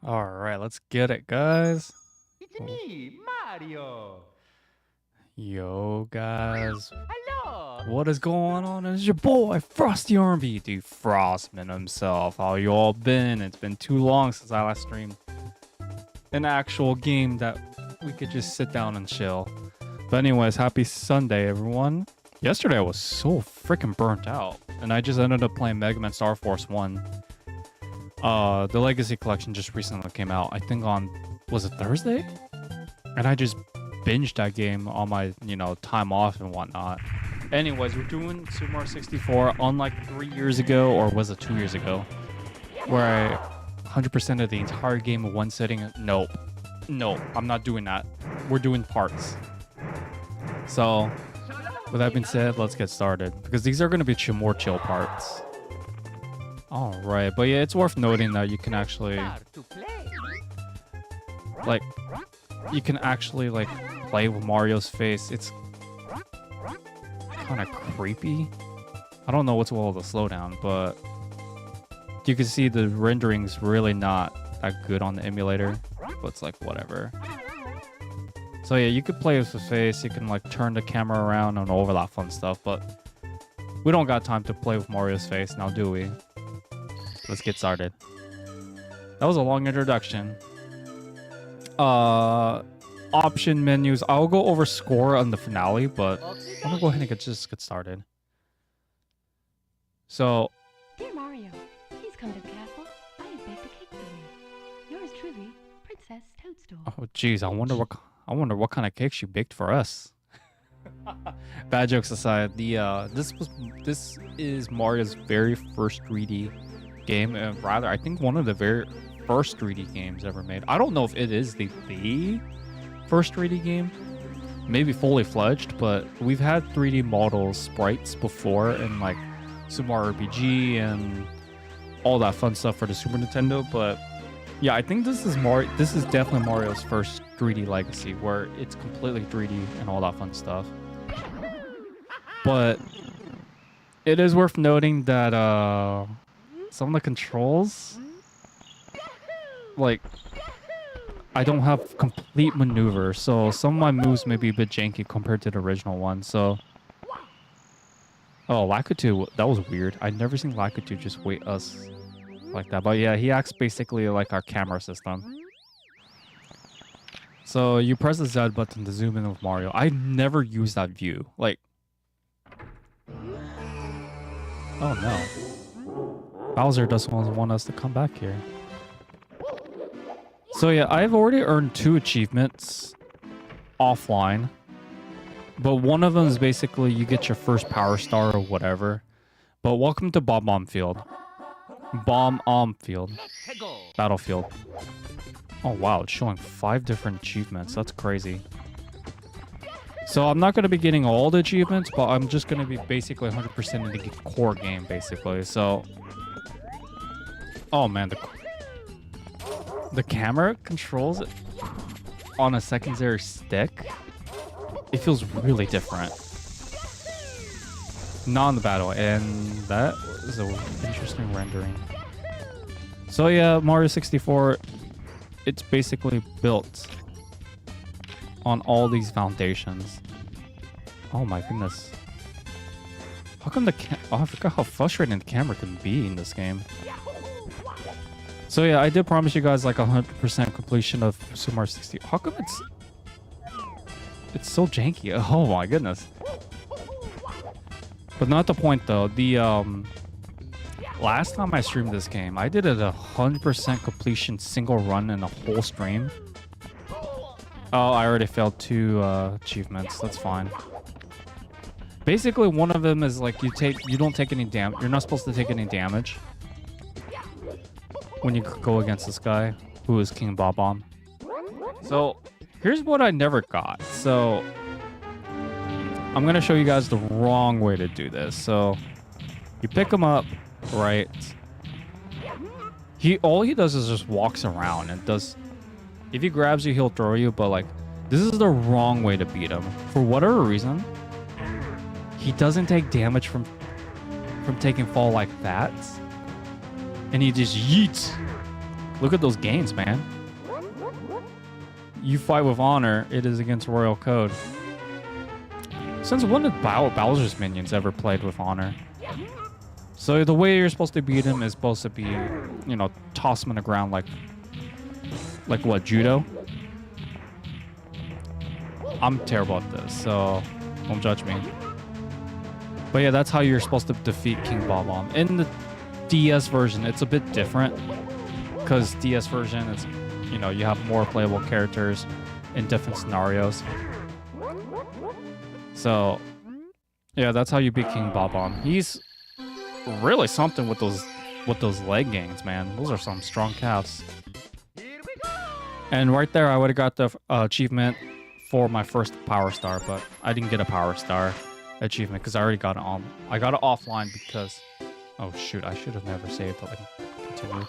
All right, let's get it, guys. It's me, Mario. Yo, guys. Hello. What is going on? It's your boy, Frosty Army, the Frostman himself. How you all been? It's been too long since I last streamed an actual game that we could just sit down and chill. But anyways, happy Sunday, everyone. Yesterday I was so freaking burnt out, and I just ended up playing Mega Man Star Force 1. The Legacy Collection just recently came out. I think on, was it Thursday? And I just binged that game on my, time off and whatnot. Anyways, we're doing Super Mario 64 unlike 3 years ago, or was it 2 years ago? Where I 100% of the entire game in one sitting. Nope. No, I'm not doing that. We're doing parts. So, with that being said, let's get started. Because these are going to be more chill parts. Alright, but yeah, it's worth noting that you can actually... play with Mario's face. It's kind of creepy. I don't know what's with all the slowdown, but you can see the rendering's really not that good on the emulator, but it's like whatever. So yeah, you could play with the face, you can like turn the camera around and all that fun stuff, but we don't got time to play with Mario's face now, do we? Let's get started. That was a long introduction. Option menus. I'll go over score on the finale, but I'm gonna go ahead and just get started. So, Dear Mario, please come to the castle. I have baked a cake for you. Yours truly, Princess Toadstool. oh geez, I wonder what kind of cake she baked for us. Bad jokes aside, this is Mario's very first 3D game, and rather I think one of the very first 3D games ever made. I don't know if it is the first 3D game, maybe fully fledged, but we've had 3D models, sprites before in like Super Mario RPG and all that fun stuff for the Super Nintendo. But yeah, I think this is definitely Mario's first 3D legacy, where it's completely 3D and all that fun stuff. But it is worth noting that some of the controls, like, I don't have complete maneuver, so some of my moves may be a bit janky compared to the original one. So, oh, Lakitu, that was weird. I'd never seen Lakitu just wait us like that. But yeah, he acts basically like our camera system. So you press the Z button to zoom in with Mario. I never used that view. Like, oh no, Bowser doesn't want us to come back here. So yeah, I've already earned 2 achievements offline, but one of them is basically you get your first power star or whatever. But welcome to Battlefield. Battlefield. Oh wow, it's showing 5 different achievements. That's crazy. So I'm not going to be getting all the achievements, but I'm just going to be basically 100% in the core game, basically. So, oh man, the camera controls on a secondary stick. It feels really different. Not in the battle, and that is an interesting rendering. So yeah, Mario 64, it's basically built on all these foundations. Oh my goodness. How come oh, I forgot how frustrating the camera can be in this game. So yeah, I did promise you guys like 100% completion of Super Mario 60. How come it's so janky? Oh my goodness. But not the point though. The last time I streamed this game, I did it 100% completion single run in the whole stream. Oh, I already failed 2 achievements. That's fine. Basically, one of them is like you don't take any damage. You're not supposed to take any damage when you go against this guy, who is King Bob-omb. So, here's what I never got. So, I'm going to show you guys the wrong way to do this. So, you pick him up, right? All he does is just walks around and does... If he grabs you, he'll throw you, but like, this is the wrong way to beat him. For whatever reason, he doesn't take damage from taking fall like that. And he just yeets Look at those gains, man. You fight with honor. It is against royal code. Since when did Bowser's minions ever played with honor? So the way you're supposed to beat him is supposed to be, you know, toss him on the ground like what, judo? I'm terrible at this, so don't judge me. But yeah, that's how you're supposed to defeat King Bob-omb. In the DS version, it's a bit different. Because DS version, it's, you know, you have more playable characters in different scenarios. So, yeah, that's how you beat King Bob-omb. He's really something with those leg gains, man. Those are some strong calves. And right there, I would have got the achievement for my first Power Star, but I didn't get a Power Star achievement because I already got it on. I got it offline because... Oh, shoot. I should have never saved it. Continue.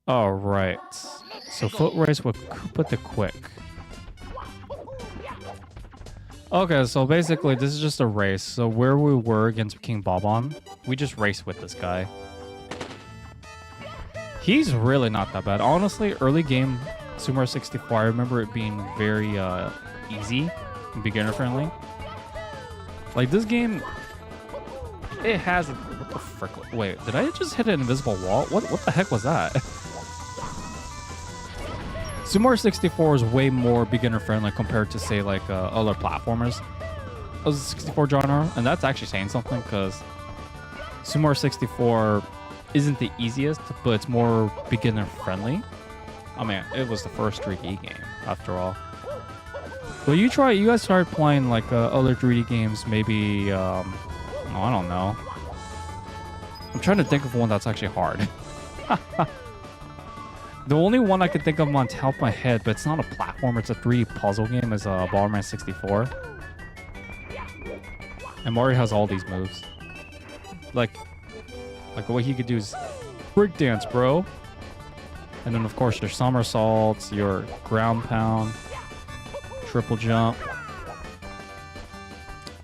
All right. So, foot race with Koopa the Quick. Okay, so basically, this is just a race. So, where we were against King Bob-omb, we just raced with this guy. He's really not that bad. Honestly, early game Super Mario 64, I remember it being very easy and beginner-friendly. Like, this game, it has... What the frick? Wait, did I just hit an invisible wall? What the heck was that? Super Mario 64 is way more beginner-friendly compared to, say, like, other platformers of the 64 genre. And that's actually saying something, because Super Mario 64 isn't the easiest, but it's more beginner-friendly. I mean, it was the first 3D game, after all. But you guys started playing, like, other 3D games, maybe, oh, I don't know. I'm trying to think of one that's actually hard. The only one I could think of on top of my head, but it's not a platform, it's a 3D puzzle game, is Bomberman 64. And Mario has all these moves. Like what he could do is breakdance, bro. And then, of course, your somersaults, your ground pound, triple jump,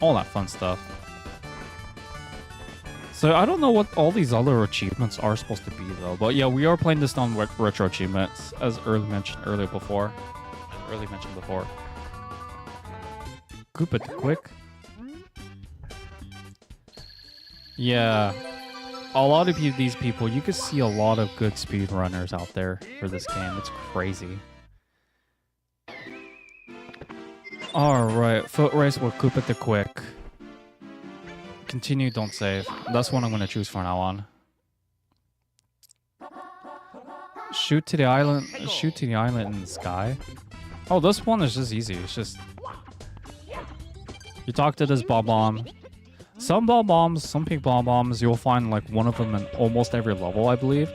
all that fun stuff. So I don't know what all these other achievements are supposed to be, though. But yeah, we are playing this on retro achievements, as earlier mentioned before. Koopa the Quick. Yeah. A lot of these people, you can see a lot of good speedrunners out there for this game. It's crazy. Alright, foot race with Koopa the Quick. Continue, don't save. That's what I'm going to choose from now on. Shoot to the island in the sky. Oh, this one is just easy. It's just... You talk to this Bob-omb. Some Bob-ombs, some pink Bob-ombs, you'll find like one of them in almost every level, I believe.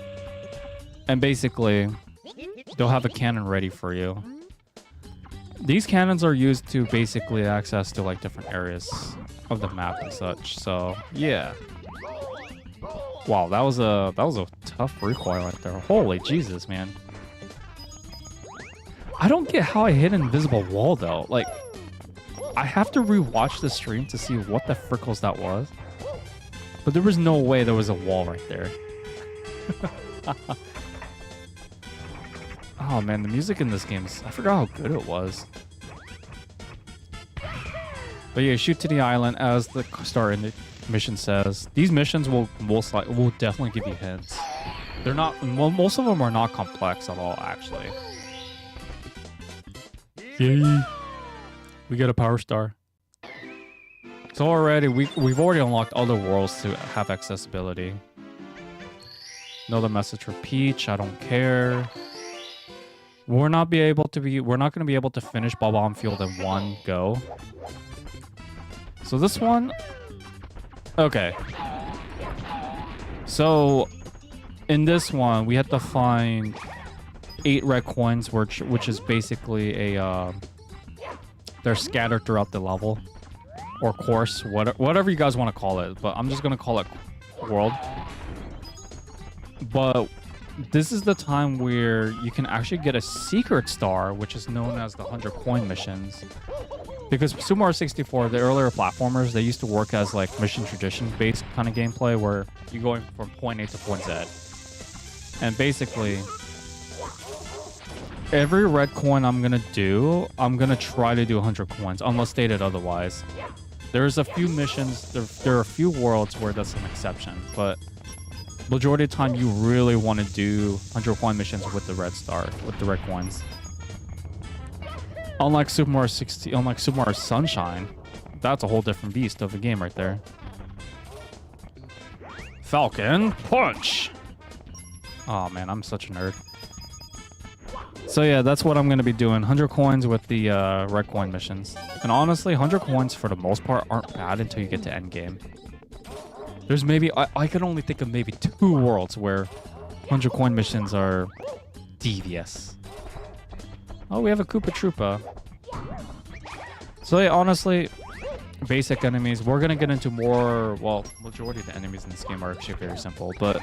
And basically, they'll have a cannon ready for you. These cannons are used to basically access to like different areas of the map and such. So yeah. Wow, that was a tough recoil right there. Holy Jesus, man. I don't get how I hit an invisible wall though. Like, I have to rewatch the stream to see what the frickles that was. But there was no way there was a wall right there. Oh man, the music in this game, I forgot how good it was. But yeah, shoot to the island, as the start in the mission says. These missions will definitely give you hints. They're not, well, most of them are not complex at all, actually. Yay! We get a Power Star. So already, we've already unlocked other worlds to have accessibility. Another message for Peach, I don't care. We're not going to be able to finish Bob-omb Field in one go. So this one, okay. So in this one, we had to find 8 red coins, which is basically a they're scattered throughout the level or course, whatever you guys want to call it. But I'm just gonna call it world. But this is the time where you can actually get a secret star, which is known as the 100 coin missions. Because Super Mario 64, the earlier platformers, they used to work as like mission tradition based kind of gameplay where you're going from point A to point Z. And basically, every red coin I'm gonna do, I'm gonna try to do 100 coins, unless stated otherwise. There's a few missions, there are a few worlds where that's an exception, but majority of the time you really want to do 100 coin missions with the red star, with the red coins. Unlike Super Mario Sunshine, that's a whole different beast of a game right there. Falcon Punch! Oh man, I'm such a nerd. So yeah, that's what I'm going to be doing. 100 coins with the red coin missions. And honestly, 100 coins for the most part aren't bad until you get to endgame. There's maybe, I can only think of maybe 2 worlds where 100 coin missions are devious. Oh, we have a Koopa Troopa. So yeah, honestly, basic enemies. We're going to get into more, well, majority of the enemies in this game are actually very simple, but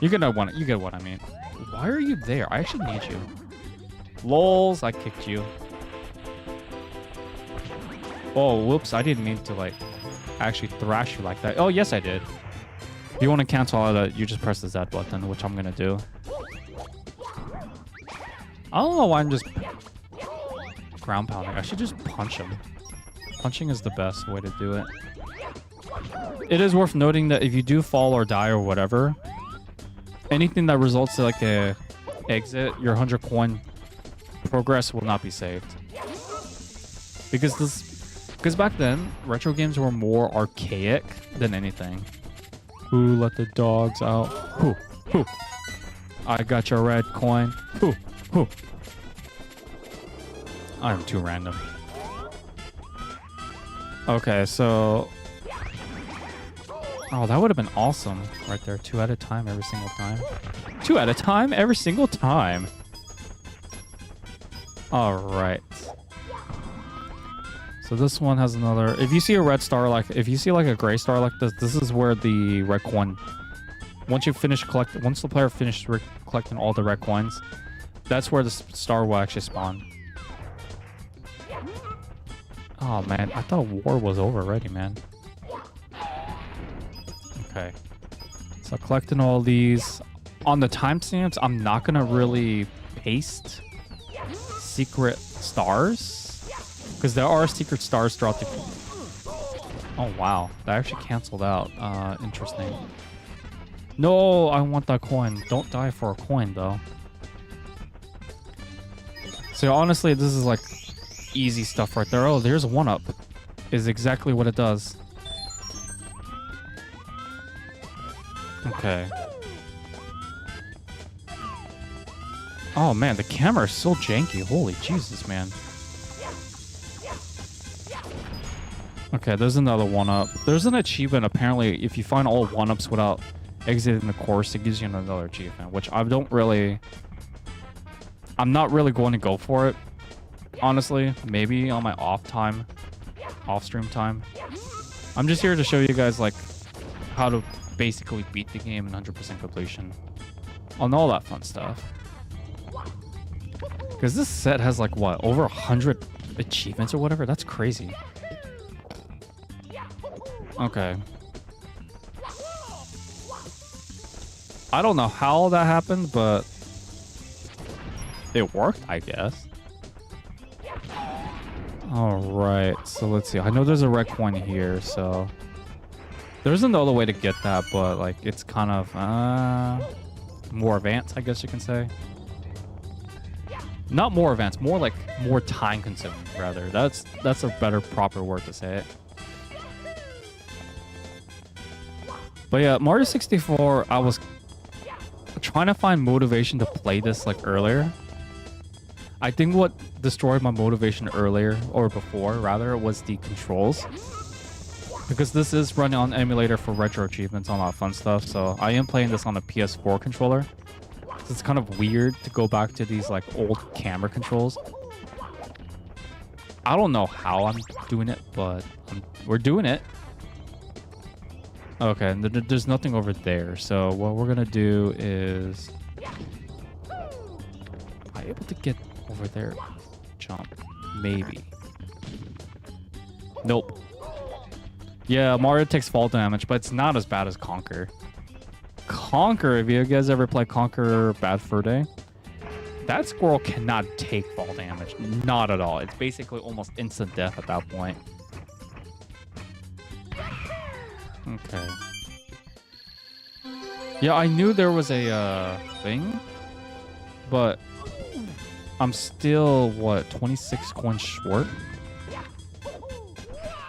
you get what I mean. Why are you there? I actually need you. Lols, I kicked you. Oh, whoops, I didn't mean to, like, actually thrash you like that. Oh, yes, I did. If you want to cancel all that, you just press the Z button, which I'm going to do. I don't know why I'm just ground pounding. I should just punch him. Punching is the best way to do it. It is worth noting that if you do fall or die or whatever, anything that results in like a exit, your 100 coin progress will not be saved. Because back then, retro games were more archaic than anything. Who let the dogs out? Who? I got your red coin. Who? I'm too random. Okay, so... Oh, that would have been awesome right there. 2 at a time every single time. 2 at a time every single time. All right. So this one has another... If you see a red star, like... If you see like a gray star like this, this is where the red coin... Once the player finishes collecting all the red coins, that's where the star will actually spawn. Oh man, I thought war was over already, man. Okay. So collecting all these. On the timestamps, I'm not gonna really paste secret stars, because there are secret stars throughout the... Oh wow, that actually canceled out. Interesting. No, I want that coin. Don't die for a coin though. So honestly, this is like easy stuff right there. Oh, there's a 1-up. Is exactly what it does. Okay. Oh man, the camera is so janky. Holy Jesus, man. Okay, there's another 1-up. There's an achievement, apparently, if you find all 1-ups without exiting the course, it gives you another achievement, which I'm not really going to go for it. Honestly, maybe on my off-stream time. I'm just here to show you guys, like, how to basically beat the game in 100% completion. And all that fun stuff. Because this set has, like, what, over 100 achievements or whatever? That's crazy. Okay. I don't know how that happened, but it worked, I guess. Alright, so let's see. I know there's a red coin here, so... There's another way to get that, but, like, it's kind of, more advanced, I guess you can say. Not more advanced, more like, more time-consuming, rather. That's a better, proper word to say it. But yeah, Mario 64, I was trying to find motivation to play this, like, earlier. I think what destroyed my motivation earlier, or before, rather, was the controls. Because this is running on emulator for retro achievements and all that fun stuff, so I am playing this on a PS4 controller. So it's kind of weird to go back to these, like, old camera controls. I don't know how I'm doing it, but we're doing it. Okay, and there's nothing over there, so what we're gonna do is... Am I able to get over there? Jump. Maybe. Nope. Yeah, Mario takes fall damage, but it's not as bad as Conker. Conquer, if you guys ever play Conquer Bad Fur Day, that squirrel cannot take fall damage. Not at all. It's basically almost instant death at that point. Okay. Yeah, I knew there was a thing, but I'm still, what, 26 coins short?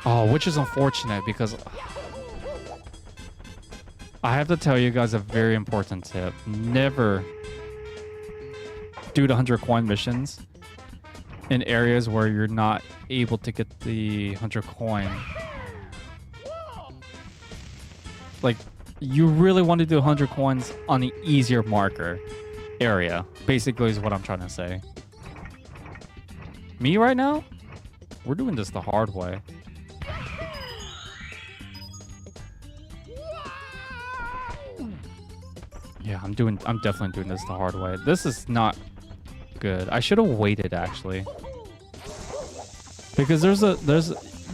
Oh, which is unfortunate because I have to tell you guys a very important tip. Never do the 100 coin missions in areas where you're not able to get the 100 coin. Like, you really want to do 100 coins on the easier marker area, basically is what I'm trying to say. Me right now? We're doing this the hard way. Yeah, I'm definitely doing this the hard way. This is not good. I should have waited actually. Because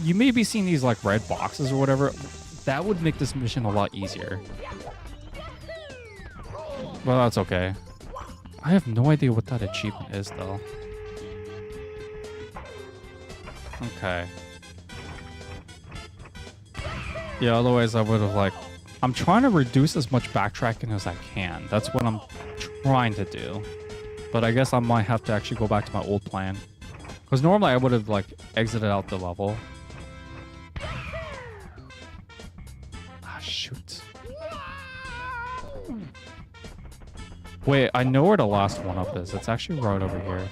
you may be seeing these like red boxes or whatever. That would make this mission a lot easier. Well, that's okay. I have no idea what that achievement is though. Okay. Yeah, otherwise I would have like... I'm trying to reduce as much backtracking as I can. That's what I'm trying to do. But I guess I might have to actually go back to my old plan. Because normally I would have like exited out the level. Ah, shoot. Wait, I know where the last one up is. It's actually right over here.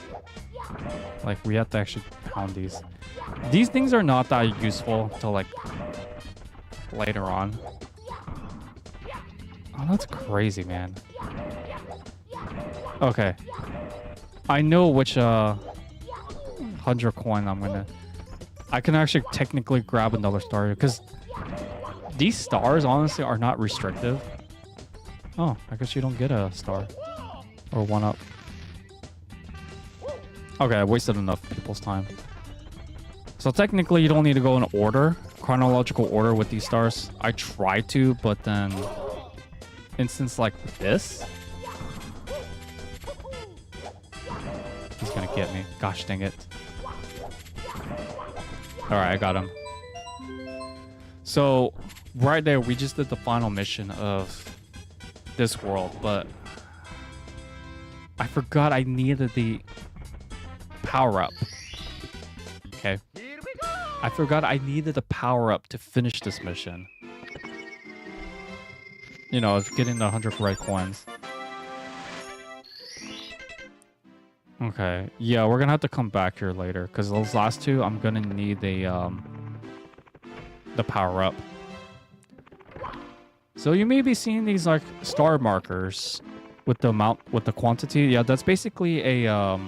Like, we have to actually pound these. These things are not that useful until like later on. Oh, that's crazy, man. Okay. I know which 100 coin I'm gonna... I can actually technically grab another star because these stars honestly are not restrictive. Oh, I guess you don't get a star or one up. Okay, I wasted enough people's time. So technically you don't need to go in order, chronological order with these stars. I tried to, but then instance like this, he's gonna get me. Gosh dang it. Alright, I got him. So right there, we just did the final mission of this world, but I forgot I needed the power-up. Okay. I forgot I needed the power-up to finish this mission. You know, of getting the 100 red coins. Okay. Yeah, we're gonna have to come back here later, because those last two, I'm gonna need the power-up. So you may be seeing these like star markers with the amount, with the quantity. Yeah, that's basically a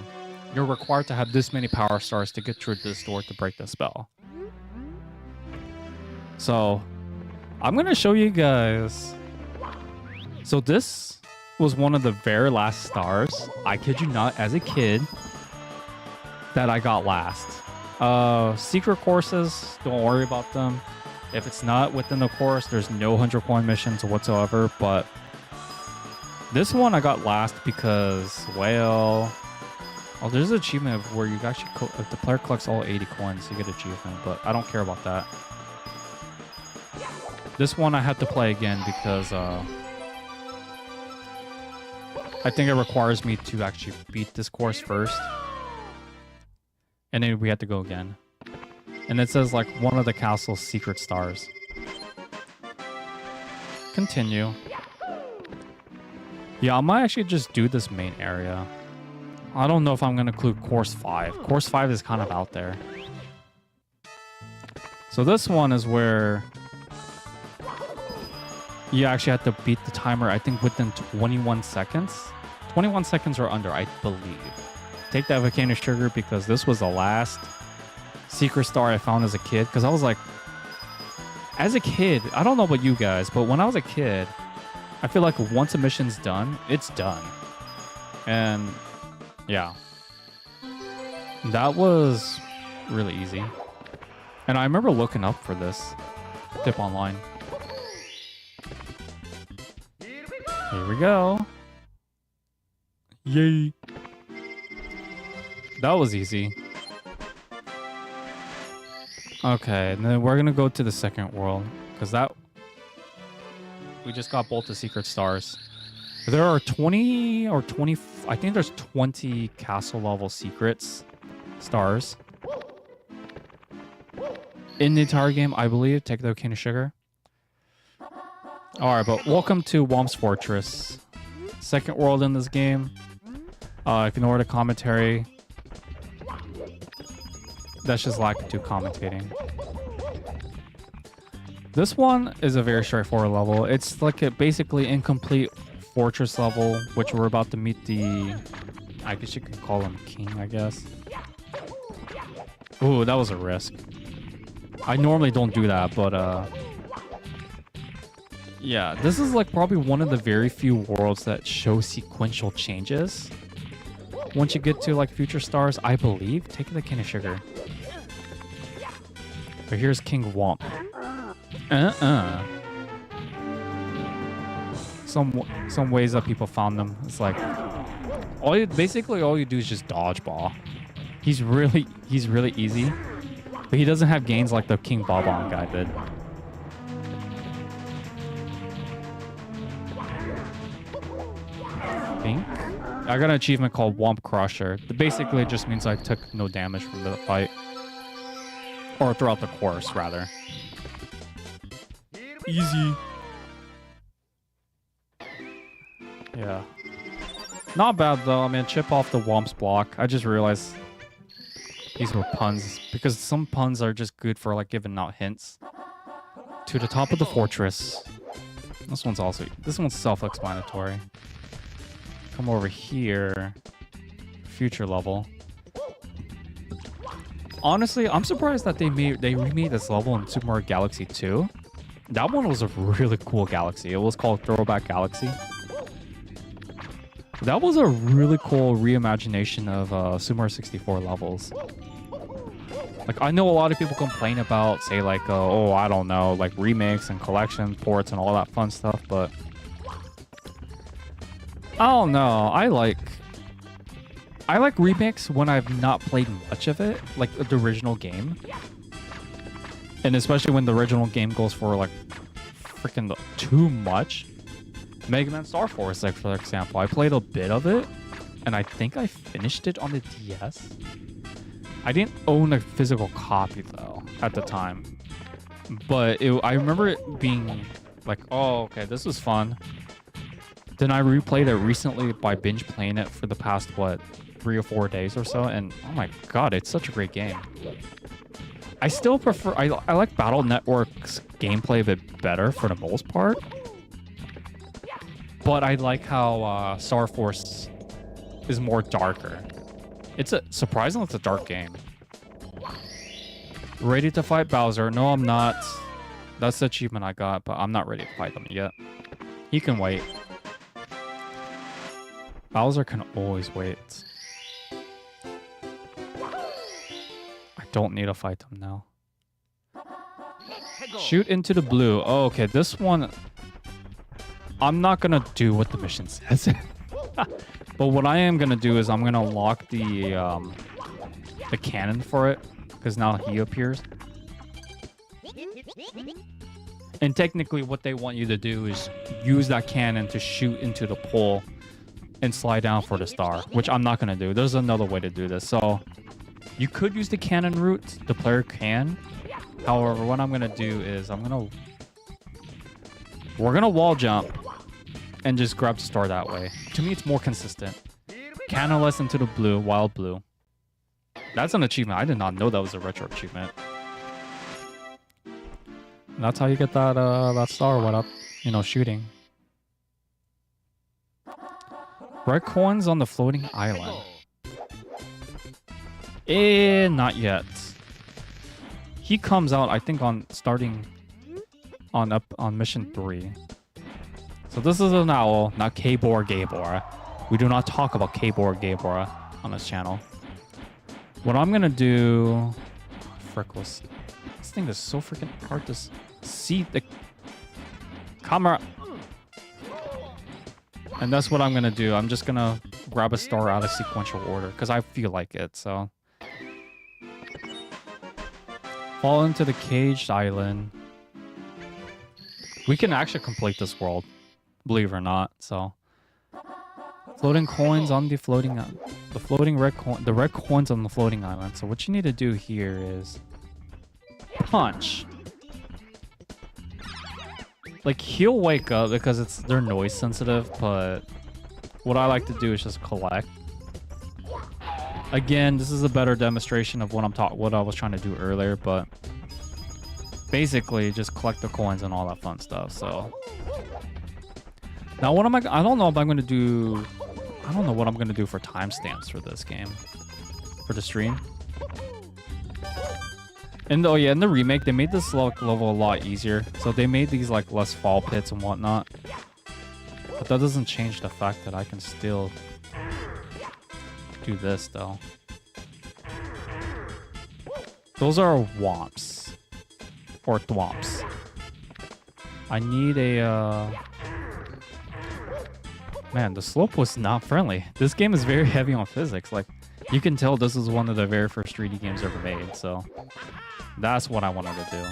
you're required to have this many power stars to get through this door to break the spell. So I'm gonna show you guys. So this was one of the very last stars, I kid you not, as a kid, that I got last. Secret courses, don't worry about them. If it's not within the course, there's no 100 coin missions whatsoever, but this one I got last because, well... Oh, there's an achievement where you actually... if the player collects all 80 coins, you get achievement, but I don't care about that. This one I had to play again because, I think it requires me to actually beat this course first. And then we have to go again. And it says like one of the castle's secret stars. Continue. Yeah, I might actually just do this main area. I don't know if I'm going to include course 5. Course 5 is kind of out there. So this one is where you actually have to beat the timer, I think, within 21 seconds. 21 seconds or under, I believe. Take that volcano sugar because this was the last secret star I found as a kid. Because I was like, as a kid, I don't know about you guys, but when I was a kid, I feel like once a mission's done, it's done. And yeah, that was really easy. And I remember looking up for this tip online. Here we go. Yay. That was easy. Okay, and then we're gonna go to the second world. Because we just got both the secret stars. There are 20 or 20... I think there's 20 castle level secrets. Stars. In the entire game, I believe. Take the cane of sugar. Alright, but welcome to Womp's Fortress. Second world in this game. Ignore the commentary. That's just lack of commentating. This one is a very straightforward level. It's like a basically incomplete fortress level, which we're about to meet the... I guess you could call him king, I guess. Ooh, that was a risk. I normally don't do that, but yeah, this is like probably one of the very few worlds that show sequential changes. Once you get to like future stars, I believe. Take the cane of sugar. But here's King Womp. Some ways that people found them. It's like basically all you do is just dodgeball. He's really easy, but he doesn't have gains like the King Bob-omb guy did. I got an achievement called Womp Crusher. Basically, it just means I took no damage from the fight. Or throughout the course, rather. Easy. Yeah. Not bad, though. I mean, chip off the Womp's block. I just realized these were puns. Because some puns are just good for, like, giving out hints. To the top of the fortress. This one's self-explanatory. Come over here. Future level. Honestly, I'm surprised that they remade this level in Super Mario Galaxy 2. That one was a really cool galaxy. It was called Throwback Galaxy. That was a really cool reimagination of Super Mario 64 levels. Like, I know a lot of people complain about, say, like, oh, I don't know, like remakes and collection ports and all that fun stuff, but I don't know. I like remakes when I've not played much of it, like the original game. And especially when the original game goes for like freaking too much. Mega Man Star Force, like for example, I played a bit of it, and I think I finished it on the DS. I didn't own a physical copy though at the time, but I remember it being like, oh, okay, this was fun. Then I replayed it recently by binge playing it for the past, what, 3 or 4 days or so, and oh my god, it's such a great game. I still prefer, I like Battle Network's gameplay a bit better for the most part, but I like how Star Force is more darker. Surprisingly, it's a dark game. Ready to fight Bowser? No, I'm not. That's the achievement I got, but I'm not ready to fight him yet. He can wait. Bowser can always wait. I don't need to fight him now. Shoot into the blue. Oh, okay, this one... I'm not going to do what the mission says. But what I am going to do is I'm going to lock the cannon for it. Because now he appears. And technically what they want you to do is use that cannon to shoot into the pole and slide down for the star, which I'm not going to do. There's another way to do this. So you could use the cannon route. The player can. However, what I'm going to do is we're going to wall jump and just grab the star that way. To me, it's more consistent. Cannonless into the blue, wild blue. That's an achievement. I did not know that was a retro achievement. And that's how you get that star without, shooting. Red coins on the floating island. Not yet. He comes out, I think, starting on mission 3. So this is an owl, not K-Bor Gabor. We do not talk about K-Bor Gabor on this channel. What I'm gonna do... This thing is so freaking hard to see the camera. And that's what I'm gonna do. I'm just gonna grab a star out of sequential order because I feel like it. So fall into the caged island. We can actually complete this world, believe it or not. So floating coins on the floating the red coins on the floating island. So what you need to do here is punch. Like, he'll wake up because they're noise sensitive, but what I like to do is just collect. Again, this is a better demonstration of what I was trying to do earlier, but basically just collect the coins and all that fun stuff. So now I don't know if I'm going to do, I don't know what I'm going to do for timestamps for this game, for the stream. And oh yeah, in the remake, they made this level a lot easier. So they made these like less fall pits and whatnot. But that doesn't change the fact that I can still do this though. Those are womps. Or thwomps. I need a... Man, the slope was not friendly. This game is very heavy on physics. Like, you can tell this is one of the very first 3D games ever made, so... That's what I wanted to do.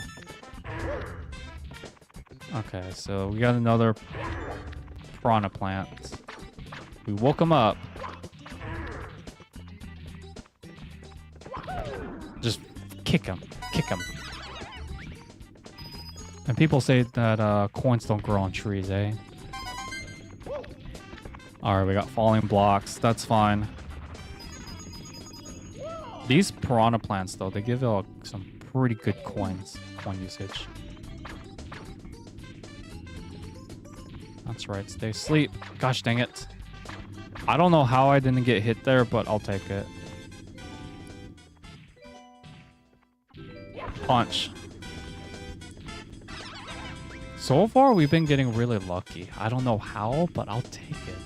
Okay, so we got another piranha plant. We woke him up. Just kick him. Kick him. And people say that coins don't grow on trees, eh? Alright, we got falling blocks. That's fine. These piranha plants, though, they give some pretty good coin usage. That's right, stay asleep. Gosh dang it. I don't know how I didn't get hit there, but I'll take it. Punch. So far, we've been getting really lucky. I don't know how, but I'll take it.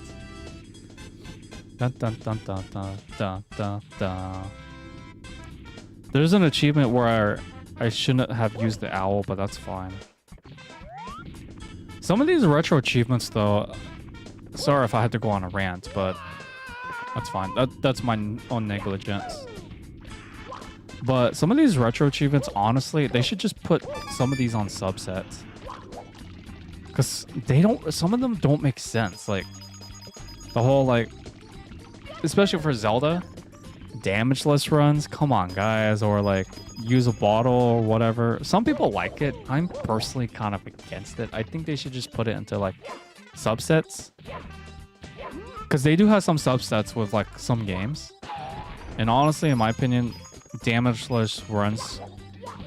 Dun dun dun dun dun dun dun dun. There's an achievement where I shouldn't have used the owl, but that's fine. Some of these retro achievements, though, sorry if I had to go on a rant, but that's fine. That's my own negligence. But some of these retro achievements, honestly, they should just put some of these on subsets. Because some of them don't make sense. Like, the whole, like, especially for Zelda, damageless runs, come on guys, or like use a bottle or whatever. Some people like it. I'm personally kind of against it. I think they should just put it into like subsets, because they do have some subsets with like some games, and honestly, in my opinion, damageless runs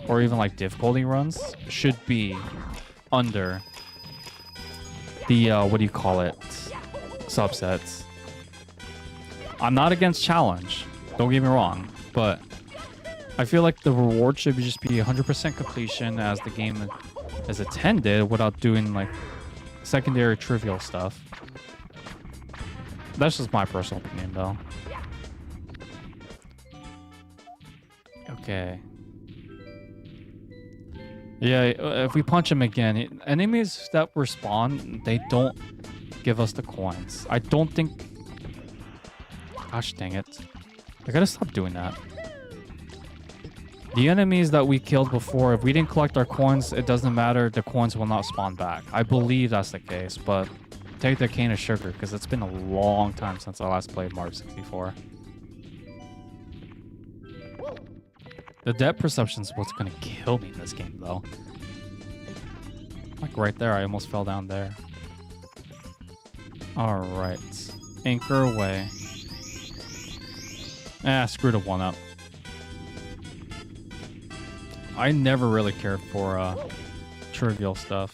or even like difficulty runs should be under the what do you call it, subsets. I'm not against challenge, don't get me wrong, but I feel like the reward should just be 100% completion as the game is intended without doing like secondary trivial stuff. That's just my personal opinion though. Okay. Yeah, if we punch him again, enemies that respawn, they don't give us the coins. I don't think... Gosh dang it. I gotta stop doing that. The enemies that we killed before, if we didn't collect our coins, it doesn't matter. The coins will not spawn back. I believe that's the case, but take the cane of sugar, because it's been a long time since I last played Mario 64. The depth perception is what's gonna kill me in this game, though. Like right there, I almost fell down there. Alright. Anchor away. Screw the one up. I never really cared for trivial stuff.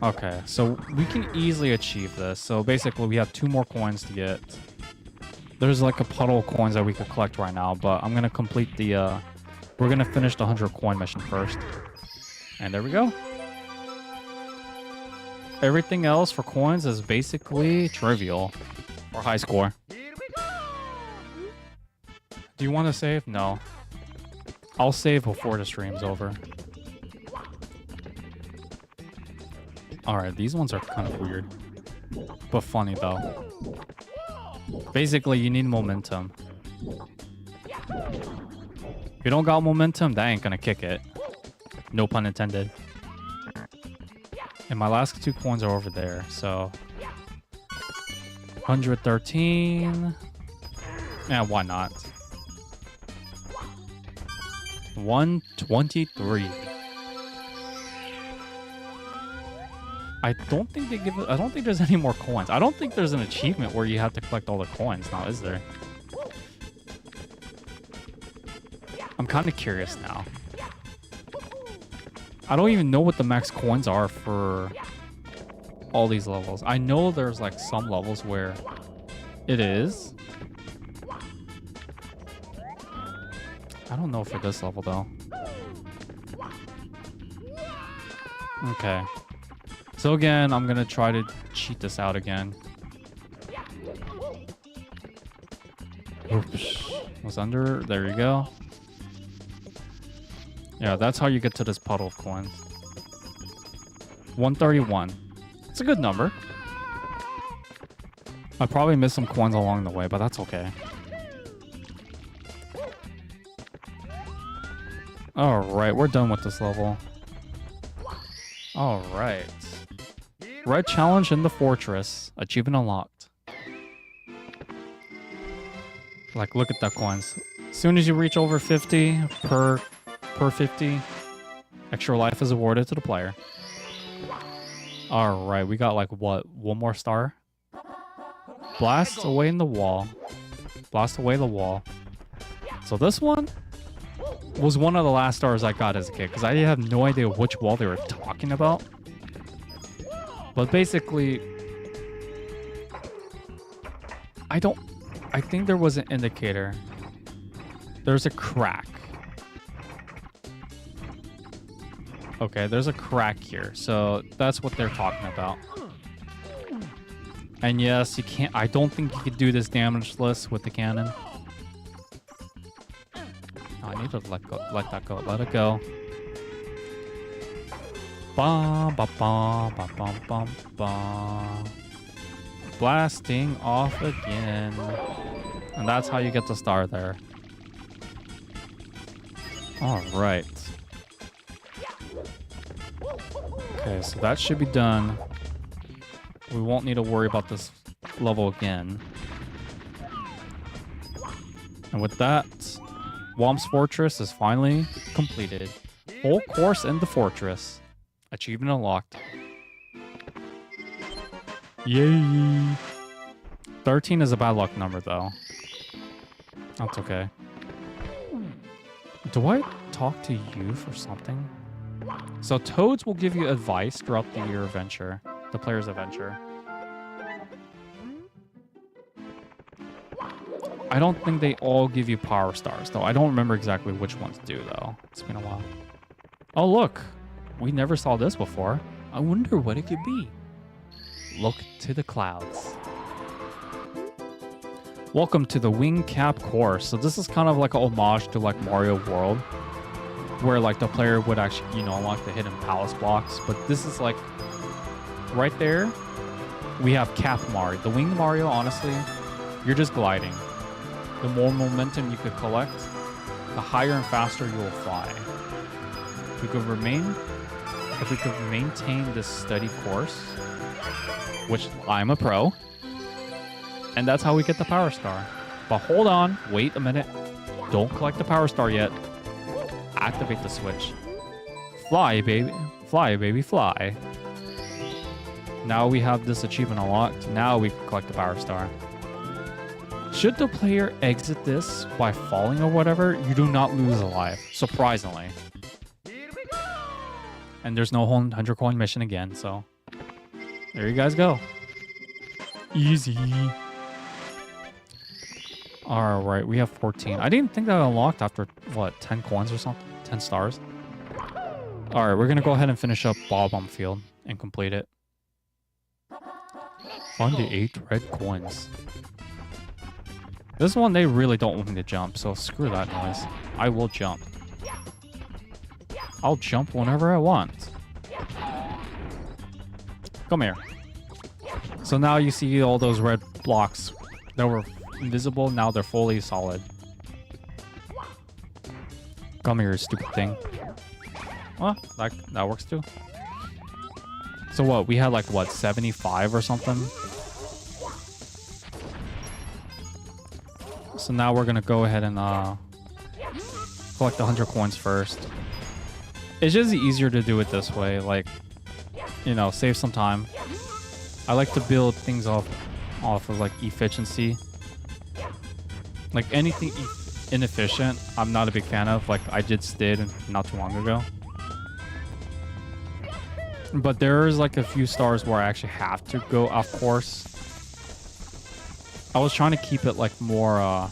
Okay, so we can easily achieve this. So basically, we have 2 more coins to get. There's like a puddle of coins that we could collect right now, but I'm gonna complete the, we're gonna finish the 100 coin mission first. And there we go. Everything else for coins is basically trivial. Or high score. Do you want to save? No. I'll save before the stream's over. Alright, these ones are kind of weird. But funny though. Basically, you need momentum. If you don't got momentum, that ain't gonna kick it. No pun intended. And my last 2 coins are over there, so... 113... Yeah, why not? 123. I don't think they give it... I don't think there's any more coins. I don't think there's an achievement where you have to collect all the coins now, is there? I'm kind of curious now. I don't even know what the max coins are for all these levels. I know there's like some levels where it is. I don't know for this level though. Okay. So again, I'm gonna try to cheat this out again. Oops. Was under. There you go. Yeah, that's how you get to this puddle of coins. 131. It's a good number. I probably missed some coins along the way, but that's okay. Alright, we're done with this level. Alright. Red challenge in the fortress. Achievement unlocked. Like, look at that coins. As soon as you reach over 50 per 50, extra life is awarded to the player. Alright, we got like, what, 1 more star? Blast away in the wall. Blast away the wall. So this one was one of the last stars I got as a kid, because I have no idea which wall they were talking about. But basically, I think there was an indicator. There's a crack. Okay, there's a crack here. So that's what they're talking about. And yes, you can't... I don't think you could do this damageless with the cannon. Oh, I need to let that go. Let it go. Bum, ba, bum, ba, bum, bum, bum. Blasting off again. And that's how you get the star there. Alright. Okay, so that should be done. We won't need to worry about this level again. And with that, Womp's Fortress is finally completed. Full course in the fortress. Achievement unlocked. Yay! 13 is a bad luck number, though. That's okay. Do I talk to you for something? So Toads will give you advice throughout your adventure. The player's adventure. I don't think they all give you power stars, though. I don't remember exactly which ones do, though. It's been a while. Oh, look. We never saw this before. I wonder what it could be. Look to the clouds. Welcome to the Wing Cap course. So this is kind of like an homage to like Mario World, where like the player would actually, you know, unlock the hidden palace blocks. But this is like right there. We have Cap Mario. The Wing Mario, honestly, you're just gliding. The more momentum you could collect, the higher and faster you will fly. If we could maintain this steady course, which I'm a pro, and that's how we get the power star. But hold on, wait a minute. Don't collect the power star yet. Activate the switch. Fly, baby. Fly, baby, fly. Now we have this achievement unlocked. Now we can collect the power star. Should the player exit this by falling or whatever, you do not lose a life, surprisingly. And there's no 100 coin mission again, so there you guys go. Easy. Alright, we have 14. I didn't think that unlocked after, what, 10 coins or something? 10 stars? Alright, we're gonna go ahead and finish up Bob-omb Field and complete it. Find the 8 red coins. This one, they really don't want me to jump, so screw that noise. I will jump. I'll jump whenever I want. Come here. So now you see all those red blocks that were invisible. Now they're fully solid. Come here, stupid thing. Well, that works too. So what? We had like what, 75 or something? So now we're gonna go ahead and collect 100 coins first. It's just easier to do it this way, like, you know, save some time. I like to build things off of like efficiency. Like anything inefficient, I'm not a big fan of. Like I just did not too long ago. But there's like a few stars where I actually have to go off course. I was trying to keep it like more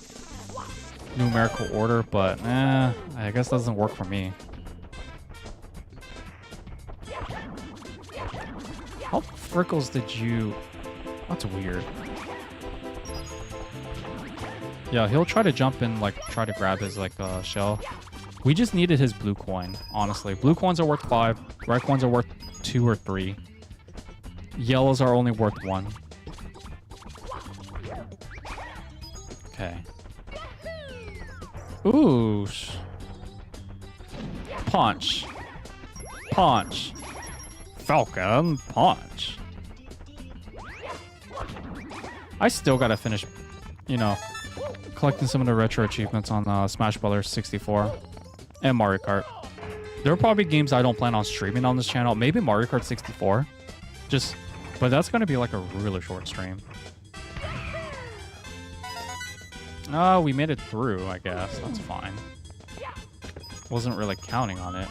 numerical order, but I guess that doesn't work for me. How frickles did you... That's weird. Yeah, he'll try to jump in, like, try to grab his, like, shell. We just needed his blue coin, honestly. Blue coins are worth 5. Red coins are worth 2 or 3. Yellows are only worth 1. Okay. Ooh. Punch. Punch. Falcon punch. I still gotta finish, you know, collecting some of the retro achievements on Smash Brothers 64 and Mario Kart. There are probably games I don't plan on streaming on this channel. Maybe Mario Kart 64. But that's gonna be like a really short stream. Oh, we made it through, I guess. That's fine. Wasn't really counting on it.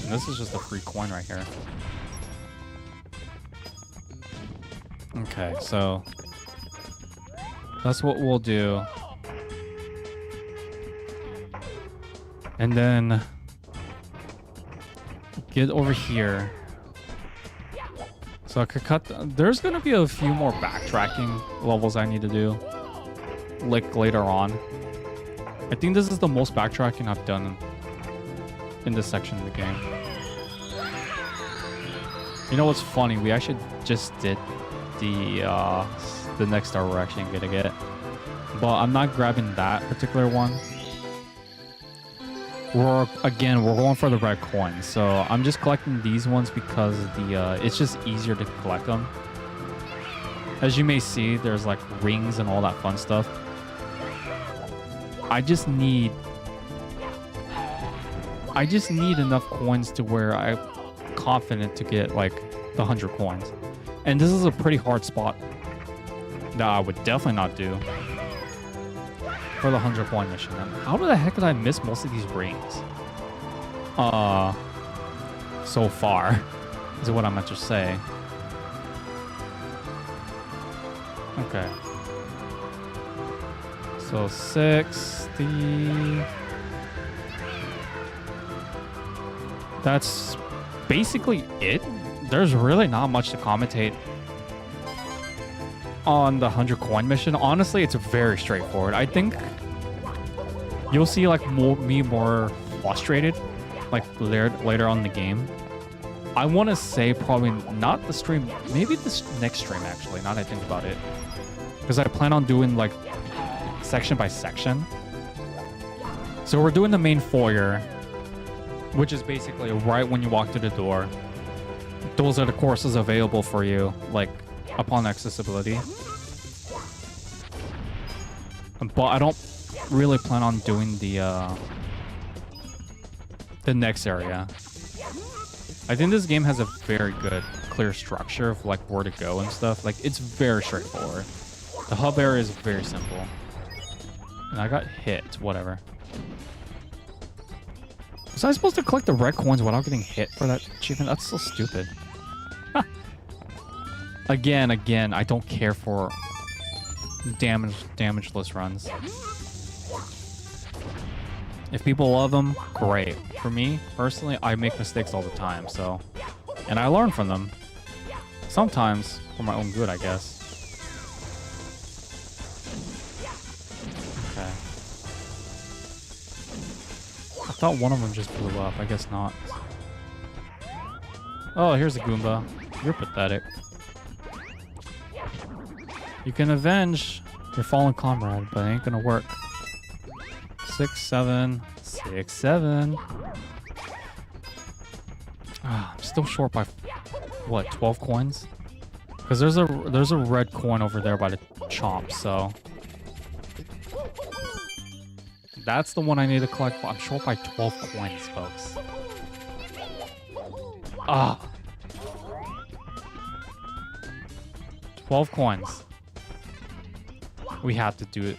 And this is just a free coin right here. Okay, so that's what we'll do. And then get over here. So I could cut... There's going to be a few more backtracking levels I need to do, like, later on. I think this is the most backtracking I've done in this section of the game. You know what's funny? We actually just did the next star we're actually going to get. But I'm not grabbing that particular one. We're going for the red coins, so I'm just collecting these ones because it's just easier to collect them. As you may see, there's like rings and all that fun stuff. I just need enough coins to where I'm confident to get like the 100 coins. And this is a pretty hard spot that I would definitely not do for the 100 coin mission. And how the heck did I miss most of these rings? So far, is what I meant to say. Okay. So 60. That's basically it. There's really not much to commentate on the 100 coin mission. Honestly, it's very straightforward. I think you'll see like me more frustrated like later on in the game. I want to say probably not the stream, maybe this next stream actually, now that I think about it, because I plan on doing like section by section. So we're doing the main foyer, which is basically right when you walk through the door. Those are the courses available for you, like upon accessibility. But I don't really plan on doing the next area. I think this game has a very good, clear structure of like where to go and stuff. Like it's very straightforward. The hub area is very simple. And I got hit, whatever. Was I supposed to collect the red coins without getting hit for that achievement? That's so stupid. Again, I don't care for damageless runs. If people love them, great. For me, personally, I make mistakes all the time, so... And I learn from them. Sometimes for my own good, I guess. Okay. I thought one of them just blew up. I guess not. Oh, here's a Goomba. You're pathetic. You can avenge your fallen comrade, but it ain't gonna work. 6, 7, 6, 7. Ah, I'm still short by what, 12 coins? Because there's a red coin over there by the chomp, so that's the one I need to collect. But I'm short by 12 coins, folks. Ah, 12 coins. We have to do it.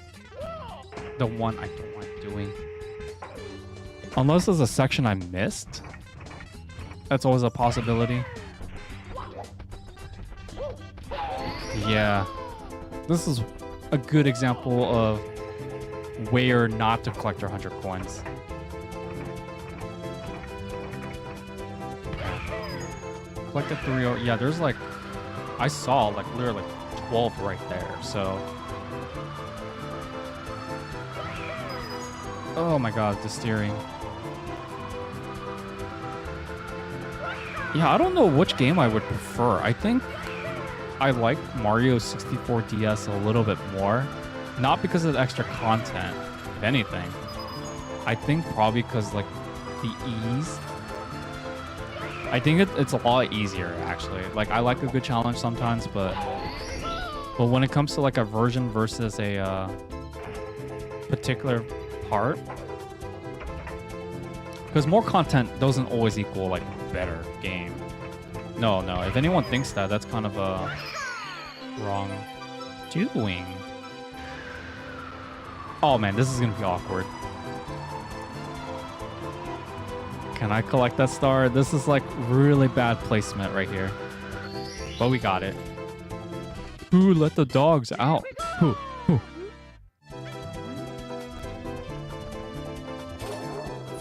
The one I don't like doing. Unless there's a section I missed. That's always a possibility. Yeah. This is a good example of where not to collect your 100 coins. Collect the 3. Yeah, there's like... I saw like literally like 12 right there, so... Oh my god, the steering. Yeah, I don't know which game I would prefer. I think I like Mario 64 DS a little bit more. Not because of the extra content, if anything. I think probably because like the ease. I think it's a lot easier actually. Like I like a good challenge sometimes, but when it comes to like a version versus a particular part, because more content doesn't always equal like better game. No, if anyone thinks that, that's kind of a wrong doing. Oh man, this is gonna be awkward. Can I collect that star? This is like really bad placement right here, but we got it. Ooh, let the dogs out. Ooh.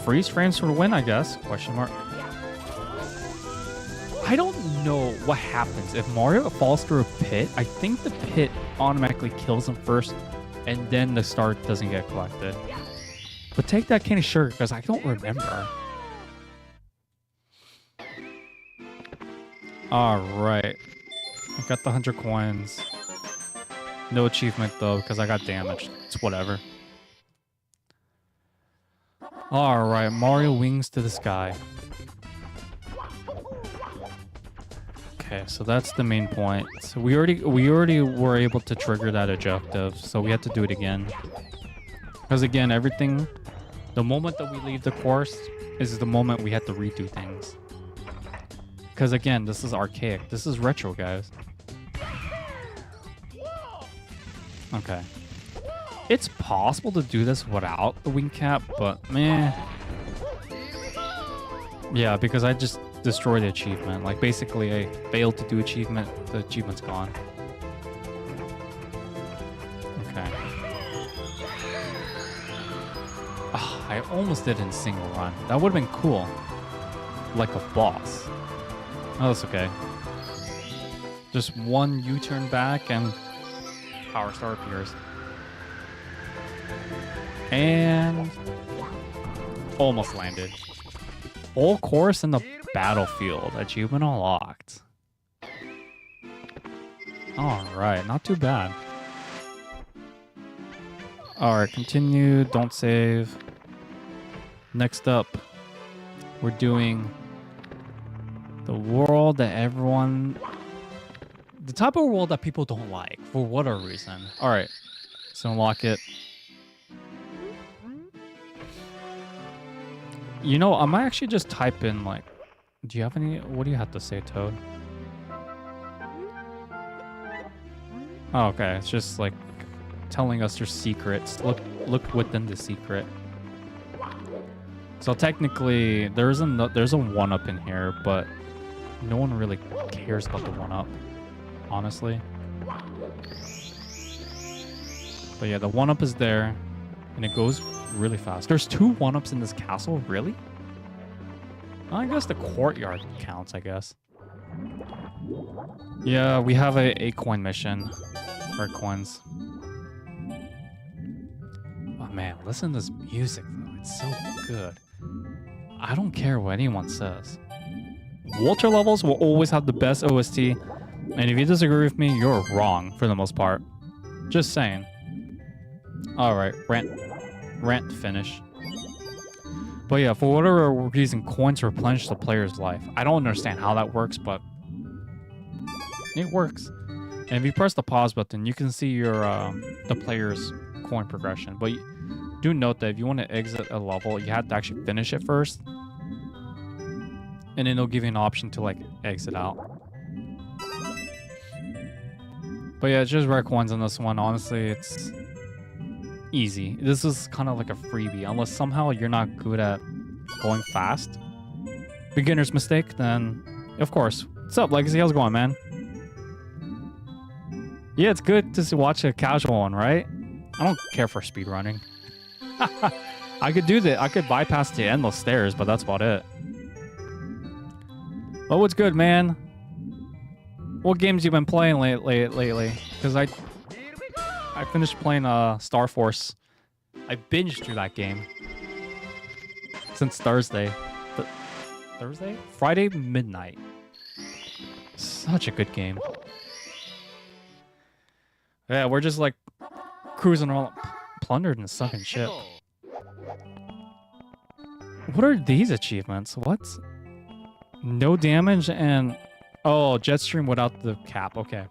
Freeze frames for the win, I guess? Question mark. I don't know what happens if Mario falls through a pit. I think the pit automatically kills him first, and then the star doesn't get collected. But take that candy sugar, because I don't remember. Alright. I got the 100 coins. No achievement, though, because I got damaged. It's whatever. Alright, Mario wings to the sky. Okay, so that's the main point. So we already were able to trigger that objective, so we had to do it again. Because again, everything, the moment that we leave the course is the moment we had to redo things. Because again, this is archaic. This is retro, guys. Okay. It's possible to do this without the wing cap, but meh. Yeah, because I just destroyed the achievement. Like basically I failed to do achievement, the achievement's gone. Okay. Oh, I almost did it in single run. That would have been cool. Like a boss. Oh, that's okay. Just one U-turn back and Power Star appears. And almost landed. Full course in the battlefield. Achievement unlocked. Alright, not too bad. Alright, continue. Don't save. Next up, we're doing the world that everyone... The type of world that people don't like, for whatever reason. Alright, so unlock it. You know, I might actually just type in, like... Do you have any... What do you have to say, Toad? Oh, okay. It's just, like, telling us your secrets. Look within the secret. So, technically, there's a 1-up in here, but no one really cares about the 1-up, honestly. But yeah, the 1-up is there, and it goes really fast. There's 2 1-ups in this castle, really? I guess the courtyard counts, I guess. Yeah, we have a 8-coin mission. Or coins. Oh man, listen to this music though. It's so good. I don't care what anyone says. Water levels will always have the best OST. And if you disagree with me, you're wrong for the most part. Just saying. Alright, rant finish. But yeah, for whatever reason, coins replenish the player's life. I don't understand how that works, but it works. And if you press the pause button, you can see your the player's coin progression. But do note that if you want to exit a level, you have to actually finish it first. And then it'll give you an option to like exit out. But yeah, it's just rare coins on this one. Honestly, it's easy. This is kind of like a freebie. Unless somehow you're not good at going fast. Beginner's mistake, then of course. What's up, Legacy? How's it going, man? Yeah, it's good to watch a casual one, right? I don't care for speedrunning. I could do that. I could bypass the endless stairs, but that's about it. But what's good, man? What games you been playing lately? Because I finished playing Star Force. I binged through that game since Thursday. Thursday? Friday midnight. Such a good game. Yeah, we're just like cruising around, plundered and sunken ship. What are these achievements? What? No damage and... Oh, jet stream without the cap. Okay.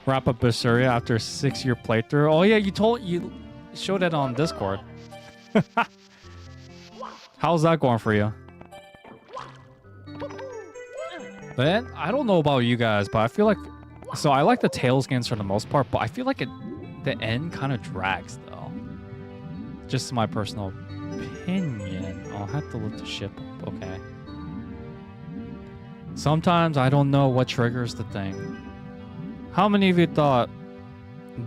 Wrap up Berseria after a 6-year playthrough. Oh yeah, you showed it on Discord. How's that going for you? But I don't know about you guys, but I feel like... So I like the Tales games for the most part, but I feel like the end kind of drags, though. Just my personal opinion. I'll have to look the ship up. Okay. Sometimes I don't know what triggers the thing. How many of you thought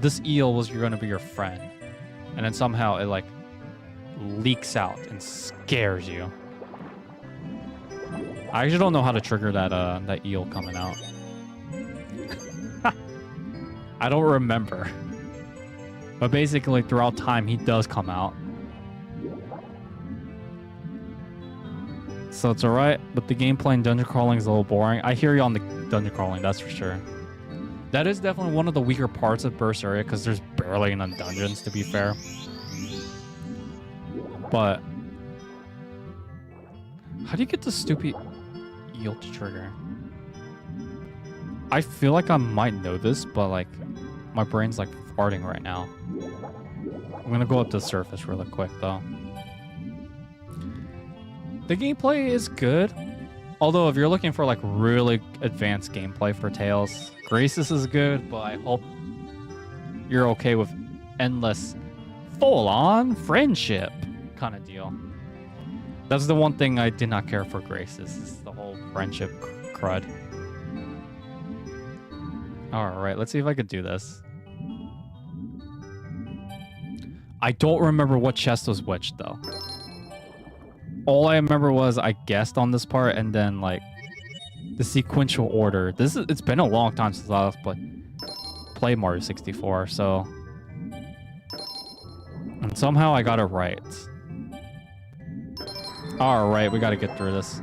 this eel was going to be your friend? And then somehow it, like, leaks out and scares you. I actually don't know how to trigger that eel coming out. I don't remember. But basically, throughout time, he does come out. So it's alright, but the gameplay and dungeon crawling is a little boring. I hear you on the dungeon crawling, that's for sure. That is definitely one of the weaker parts of Berseria, because there's barely enough dungeons, to be fair. But... how do you get the stupid eel to trigger? I feel like I might know this, but like my brain's like farting right now. I'm gonna go up to the surface really quick though. The gameplay is good. Although if you're looking for like really advanced gameplay for Tales, Graces is good, but I hope you're okay with endless full-on friendship kind of deal. That's the one thing I did not care for Graces, is the whole friendship crud. Alright, let's see if I could do this. I don't remember what chest was which, though. All I remember was I guessed on this part, and then, like, the sequential order. It's been a long time since I last played Mario 64, so... and somehow I got it right. Alright, we gotta get through this.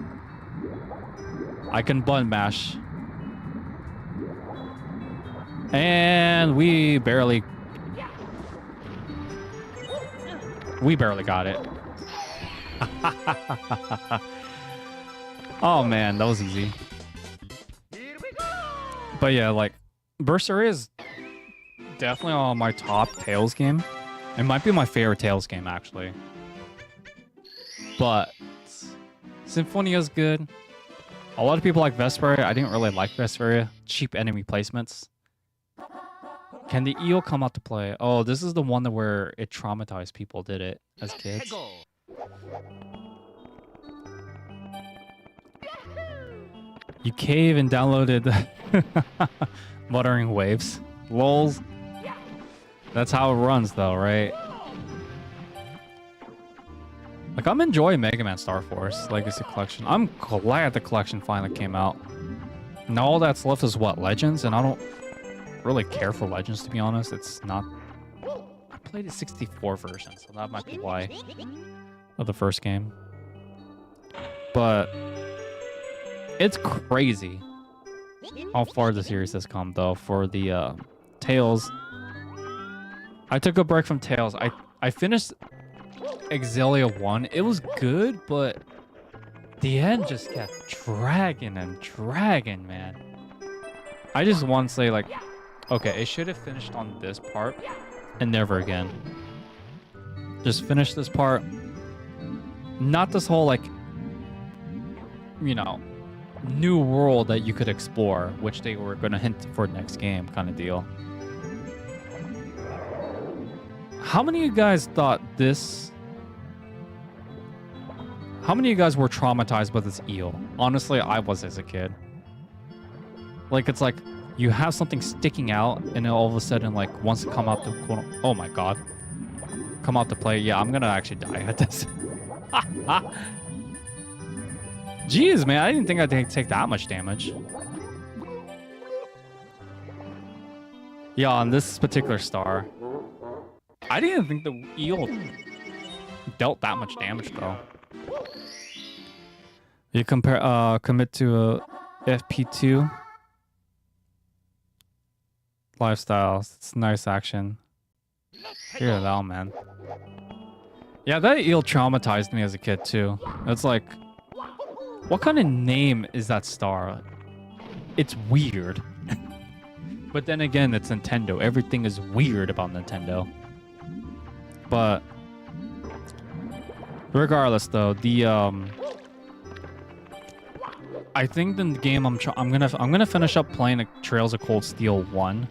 I can button mash. And we barely got it. Oh man, that was easy. But yeah, like, Berseria is definitely on my top Tales game. It might be my favorite Tales game, actually. But Symphonia's good. A lot of people like Vesperia. I didn't really like Vesperia. Cheap enemy placements. Can the eel come out to play? Oh, this is the one where it traumatized people, did it, as kids? You cave and downloaded Muttering Waves. Lols. That's how it runs, though, right? Like, I'm enjoying Mega Man Star Force Legacy Collection. I'm glad the collection finally came out. Now all that's left is, what, Legends? And I don't really care for Legends, to be honest. It's not... I played the 64 version, so that might be why. Of the first game. But it's crazy how far the series has come, though, for the Tails. I took a break from Tails. I finished Exilium 1. It was good, but the end just kept dragging and dragging, man. I just want to say, like, okay, it should have finished on this part and never again. Just finish this part. Not this whole, like, you know, new world that you could explore, which they were going to hint for next game kind of deal. How many of you guys thought this... How many of you guys were traumatized by this eel? Honestly, I was as a kid. Like, it's like, you have something sticking out, and then all of a sudden, like, wants to come out to... Oh my god. Come out to play. Yeah, I'm gonna actually die at this. Jeez, man, I didn't think I'd take that much damage. Yeah, on this particular star, I didn't think the eel dealt that much damage, though. You compare, commit to a FP2 lifestyles. It's nice action. Hear that, man. Yeah, that eel traumatized me as a kid too. It's like, what kind of name is that star? It's weird. But then again, it's Nintendo. Everything is weird about Nintendo. But regardless, though, the I think the game I'm gonna finish up playing Trails of Cold Steel 1.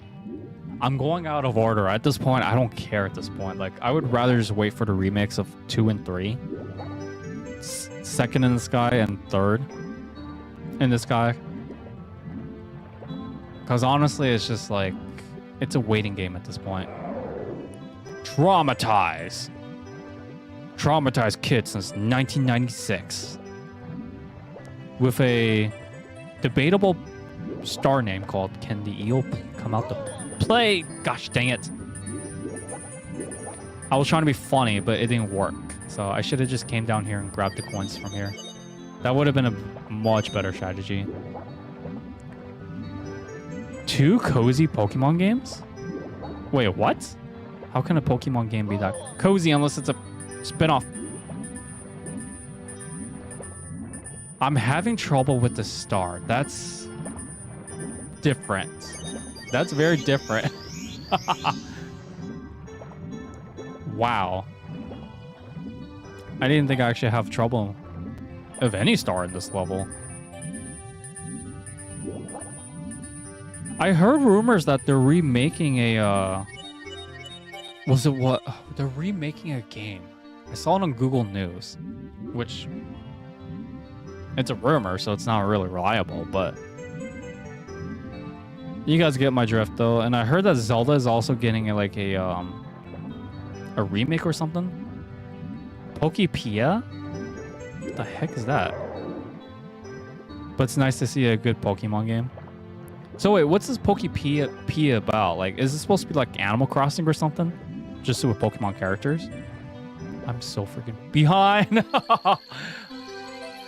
I'm going out of order at this point. I don't care at this point. Like, I would rather just wait for the remakes of 2 and 3. Second in the Sky and third in the Sky. Because honestly, it's just like, it's a waiting game at this point. Traumatized kids since 1996. With a debatable star name called Can the Eel Come Out to Play? Gosh dang it. I was trying to be funny, but it didn't work. So I should have just came down here and grabbed the coins from here. That would have been a much better strategy. 2 cozy Pokemon games? Wait, what? How can a Pokemon game be that cozy unless it's a spin-off? I'm having trouble with the star. That's different. That's very different. Wow. I didn't think I actually have trouble of any star in this level. I heard rumors that they're remaking a, was it what? They're remaking a game. I saw it on Google News, which it's a rumor, so it's not really reliable, but you guys get my drift, though. And I heard that Zelda is also getting like a remake or something. Pokepia? What the heck is that? But it's nice to see a good Pokemon game. So wait, what's this Pokepia about? Like, is this supposed to be like Animal Crossing or something? Just with Pokemon characters? I'm so freaking behind.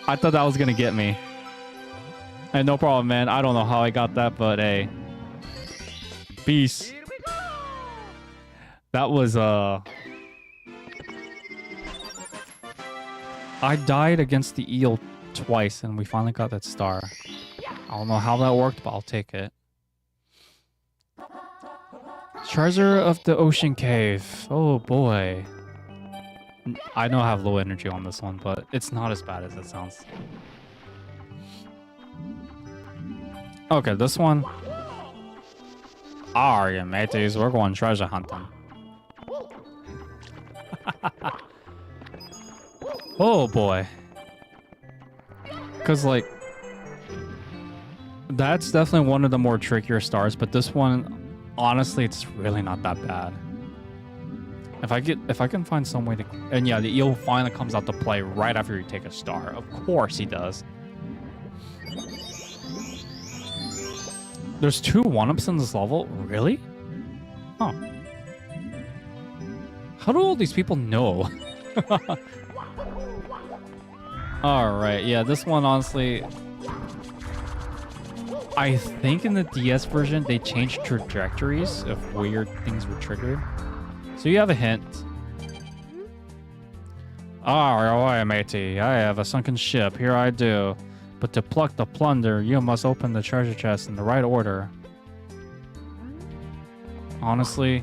I thought that was gonna get me. Hey, no problem, man. I don't know how I got that, but hey. Peace. That was, I died against the eel twice, and we finally got that star. I don't know how that worked, but I'll take it. Treasure of the Ocean Cave. Oh, boy. I know I have low energy on this one, but it's not as bad as it sounds. Okay, this one. Alright, mateys, we're going treasure hunting. Oh boy. Because, like, that's definitely one of the more trickier stars, but this one, honestly, it's really not that bad. If I can find some way to, and yeah, the eel finally comes out to play right after you take a star. Of course he does. There's 2 1-ups in this level? Really? Huh. How do all these people know? Alright, yeah, this one honestly... I think in the DS version, they changed trajectories if weird things were triggered. So you have a hint. Alright, matey, I have a sunken ship, here I do. But to pluck the plunder, you must open the treasure chest in the right order. Honestly,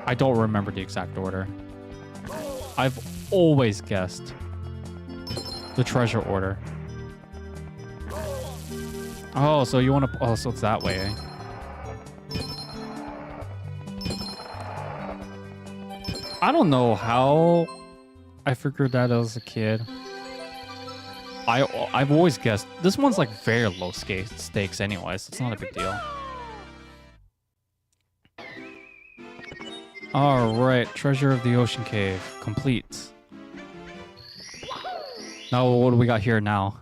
I don't remember the exact order. I've always guessed the treasure order. Oh, so you want to... Oh, so it's that way, eh? I don't know how I figured that as a kid. I've always guessed... This one's like very low stakes anyways. It's not a big deal. Alright, Treasure of the Ocean Cave. Complete. Now, what do we got here now?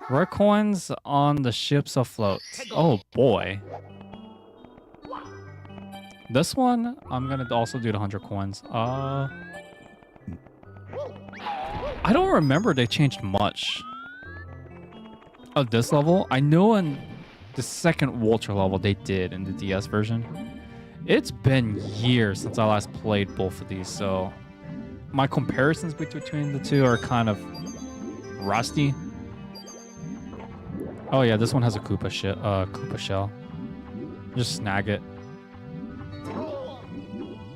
Red coins on the ships afloat. Oh boy. This one, I'm gonna also do the 100 coins. I don't remember they changed much of this level. I know in the second Walter level they did in the DS version. It's been years since I last played both of these, so my comparisons between the two are kind of rusty. Oh yeah, this one has a Koopa shell. Just snag it.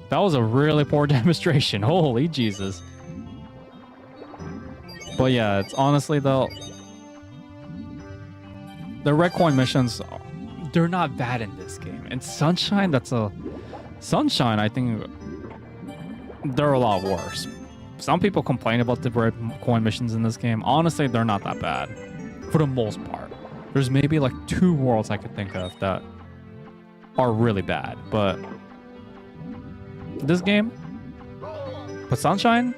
That was a really poor demonstration. Holy Jesus. But yeah, it's honestly though, the red coin missions, they're not bad in this game. And Sunshine, Sunshine, I think they're a lot worse. Some people complain about the red coin missions in this game. Honestly, they're not that bad for the most part. There's maybe like 2 worlds I could think of that are really bad, but this game, but Sunshine,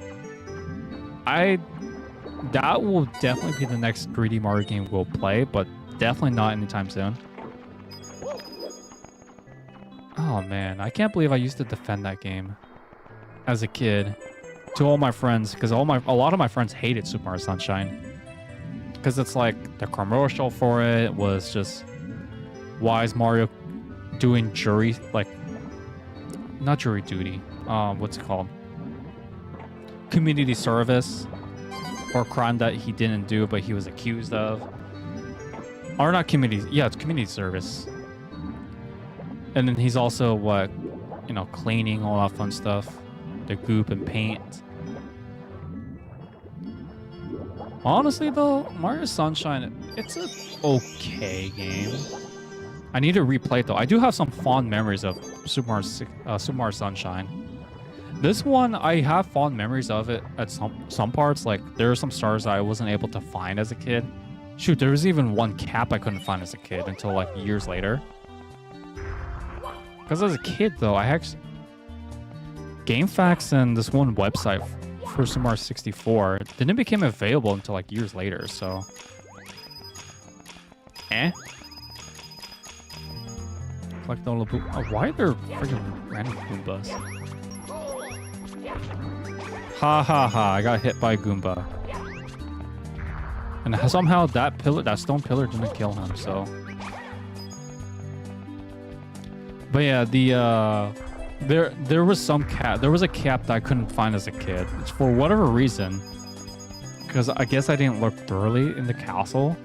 that will definitely be the next 3D Mario game we'll play, but definitely not anytime soon. Oh man, I can't believe I used to defend that game as a kid to all my friends, because a lot of my friends hated Super Mario Sunshine. Because it's like the commercial for it was just, why is Mario doing jury, like, not jury duty, what's it called? Community service for a crime that he didn't do but he was accused of. Or not community, yeah, it's community service. And then he's also what, you know, cleaning, all that fun stuff, the goop and paint. Honestly, though, Mario Sunshine, it's an okay game. I need to replay it, though. I do have some fond memories of Super Mario Sunshine. This one, I have fond memories of it at some parts. Like, there are some stars that I wasn't able to find as a kid. Shoot, there was even one cap I couldn't find as a kid until, like, years later. Because as a kid, though, I actually... GameFAQs and this one website... for Super Mario 64 didn't become available until like years later, so collect all the why are there freaking random Goombas? Ha, I got hit by a Goomba. And somehow that stone pillar didn't kill him, so. But yeah, there was a cap that I couldn't find as a kid. It's for whatever reason, because I guess I didn't look thoroughly in the castle.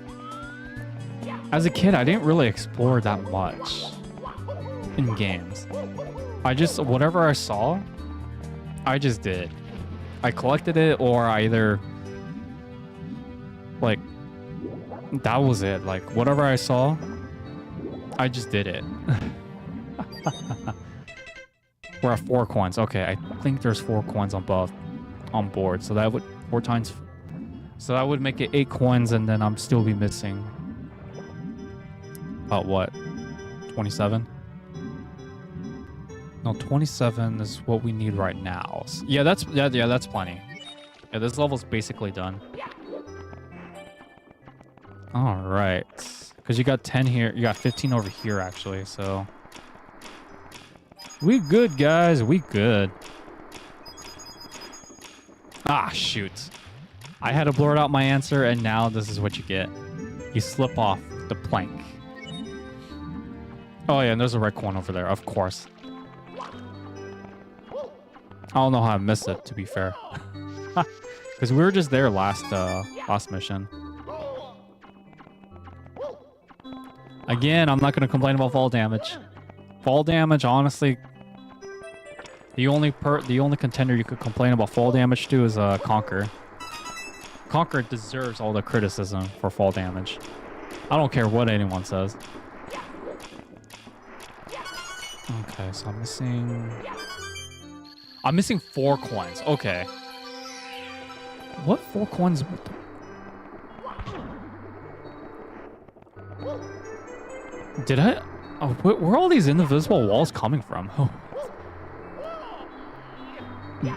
As a kid, I didn't really explore that much in games. I just, whatever I saw, I just did. I collected it, or I either, like, that was it. Like, whatever I saw, I just did it. We're at 4 coins. Okay, I think there's 4 coins on board. So that would 4 times. So that would make it 8 coins, and then I'm still be missing. About what? 27? No, 27 is what we need right now. Yeah, that's plenty. Yeah, this level's basically done. All right, because you got 10 here. You got 15 over here actually. So. We good, guys. We good. Ah, shoot. I had to blurt out my answer, and now this is what you get. You slip off the plank. Oh, yeah, and there's a red coin over there, of course. I don't know how I missed it, to be fair. Because we were just there last mission. Again, I'm not going to complain about fall damage. Fall damage, honestly, the only contender you could complain about fall damage to is Conquer. Conquer deserves all the criticism for fall damage. I don't care what anyone says. Okay, so I'm missing 4 coins. Okay. What 4 coins? Did I? Oh, where are all these invisible walls coming from? Oh.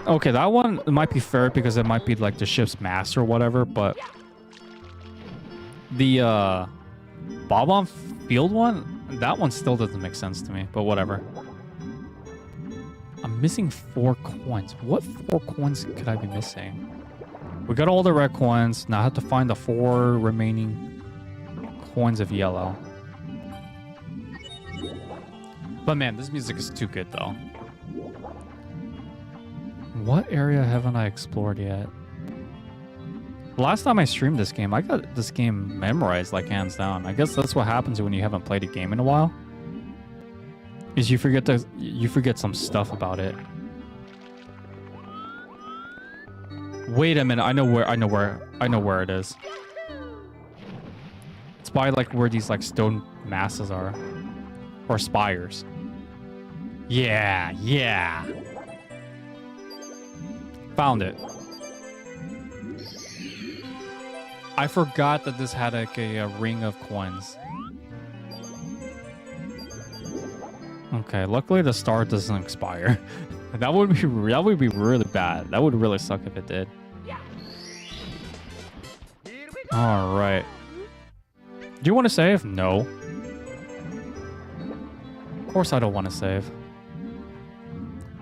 Okay, that one might be fair because it might be like the ship's mast or whatever, but the Bob-on Field one, that one still doesn't make sense to me, but whatever. I'm missing 4 coins. What 4 coins could I be missing? We got all the red coins. Now I have to find the 4 remaining coins of yellow. But man, this music is too good though. What area haven't I explored yet? Last time I streamed this game, I got this game memorized like hands down. I guess that's what happens when you haven't played a game in a while. Is you forget some stuff about it. Wait a minute, I know where it is. It's by like where these like stone masses are. Or spires. Yeah. Found it. I forgot that this had like a ring of coins. Okay, luckily the star doesn't expire. that would be really bad. That would really suck if it did. All right. Do you want to save? No. Of course I don't want to save.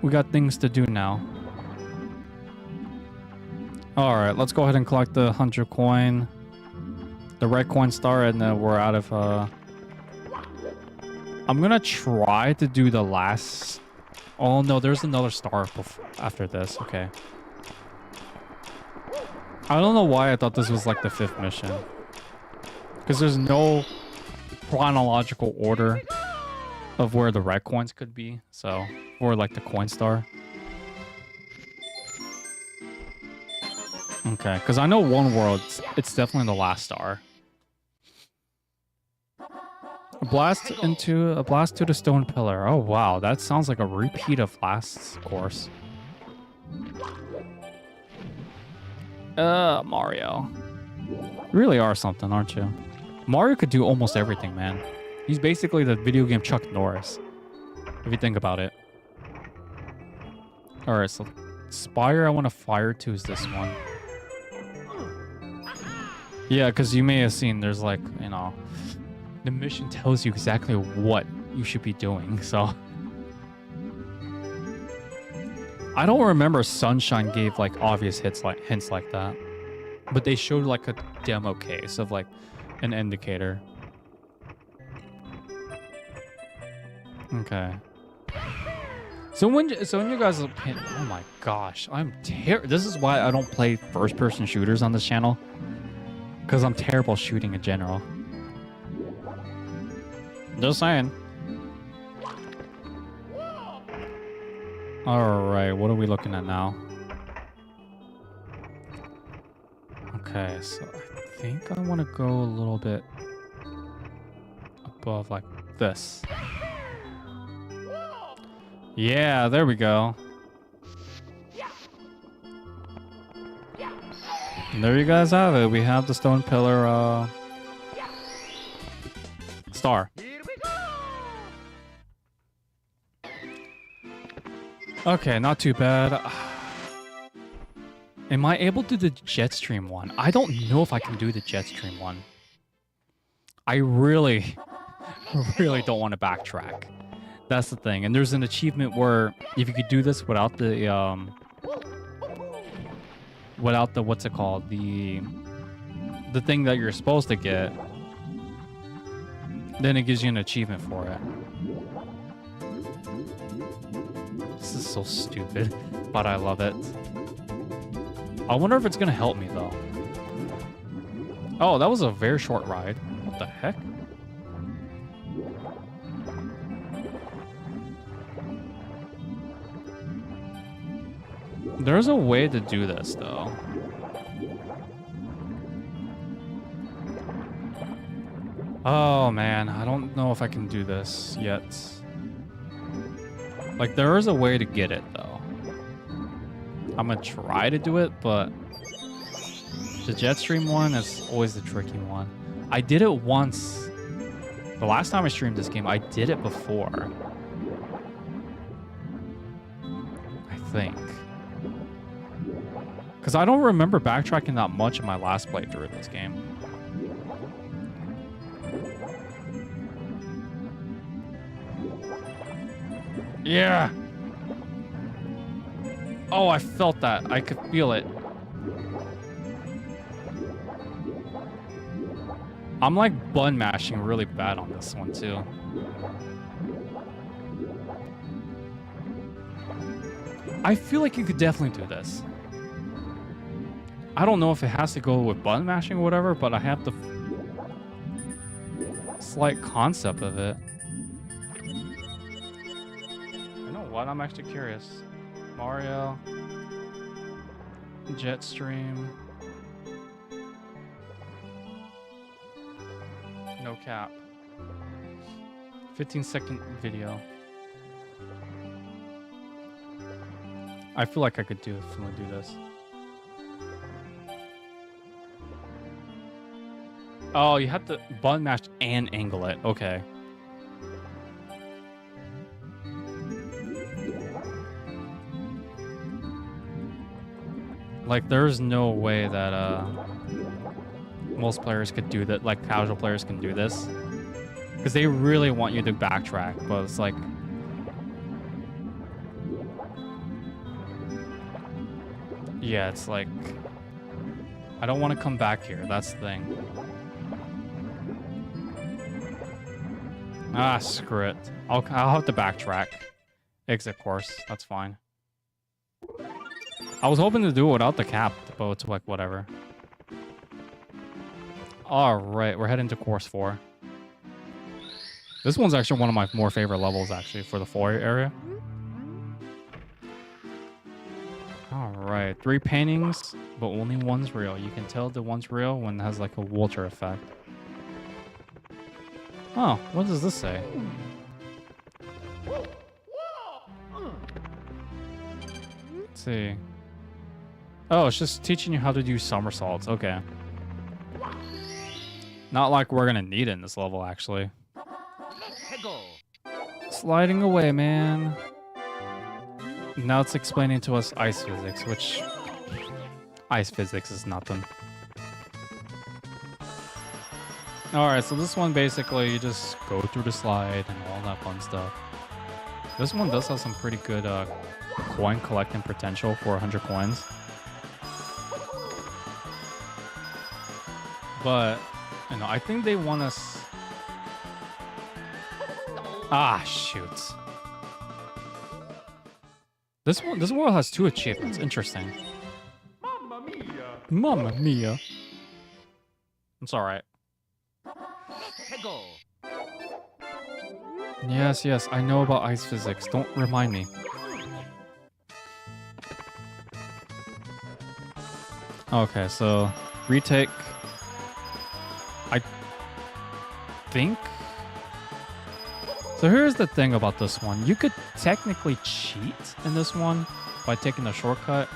We got things to do now. Alright, let's go ahead and collect the 100 coin. The red coin star, and then we're out of... I'm gonna try to do the last... Oh no, there's another star after this. Okay. I don't know why I thought this was like the 5th mission. Because there's no chronological order of where the red coins could be. So, or like the coin star. Okay, because I know one world, it's definitely the last star. A blast to the stone pillar. Oh wow, that sounds like a repeat of last course. Mario. You really are something, aren't you? Mario could do almost everything, man. He's basically the video game Chuck Norris, if you think about it. Alright, so spire I want to fire to is this one. Yeah, because you may have seen there's like, you know, the mission tells you exactly what you should be doing, so. I don't remember Sunshine gave like obvious hints like that. But they showed like a demo case of like an indicator. Okay. So when you guys, oh my gosh, this is why I don't play first-person shooters on this channel. Because I'm terrible shooting in general. Just saying. Alright, what are we looking at now? Okay, so I think I want to go a little bit above like this. Yeah, there we go. And there you guys have it. We have the stone pillar star. Okay, not too bad. Am I able to do the jet stream one? I don't know if I can do the jet stream one. I really don't want to backtrack. That's the thing. And there's an achievement where if you could do this without the without the, what's it called? The thing that you're supposed to get, then it gives you an achievement for it. This is so stupid, but I love it. I wonder if it's gonna help me though. Oh, that was a very short ride. What the heck? There's a way to do this though. Oh man, I don't know if I can do this yet. Like, there is a way to get it though. I'm gonna try to do it, but the jet stream one is always the tricky one. I did it once. The last time I streamed this game, I did it before. I think. Because I don't remember backtracking that much in my last playthrough of this game. Yeah! Oh, I felt that. I could feel it. I'm like button mashing really bad on this one too. I feel like you could definitely do this. I don't know if it has to go with button mashing or whatever, but I have the slight concept of it. You know what? I'm actually curious. Mario. Jetstream. No cap. 15-second video. I feel like I could do it if I'm gonna do this. Oh, you have to button mash and angle it. Okay. Like, there's no way that most players could do that. Like, casual players can do this, because they really want you to backtrack. But it's like, yeah, it's like, I don't want to come back here. That's the thing. Ah, screw it. I'll have to backtrack. Exit course. That's fine. I was hoping to do it without the cap, but it's like whatever. All right, we're heading to course 4. This one's actually one of my more favorite levels, actually, for the 4 area. All right, 3 paintings, but only one's real. You can tell the one's real when it has like a Walter effect. Oh, what does this say? Let's see. Oh, it's just teaching you how to do somersaults. Okay. Not like we're gonna need it in this level, actually. Sliding away, man. Now it's explaining to us ice physics, which... ice physics is nothing. Alright, so this one basically you just go through the slide and all that fun stuff. This one does have some pretty good coin collecting potential for 100 coins. But, you know, I think they want us... Ah, shoot. This world has 2 achievements. Interesting. Mamma mia! Mamma mia. It's alright. Yes, yes, I know about ice physics. Don't remind me. Okay, so retake. I think. So here's the thing about this one. You could technically cheat in this one by taking a shortcut.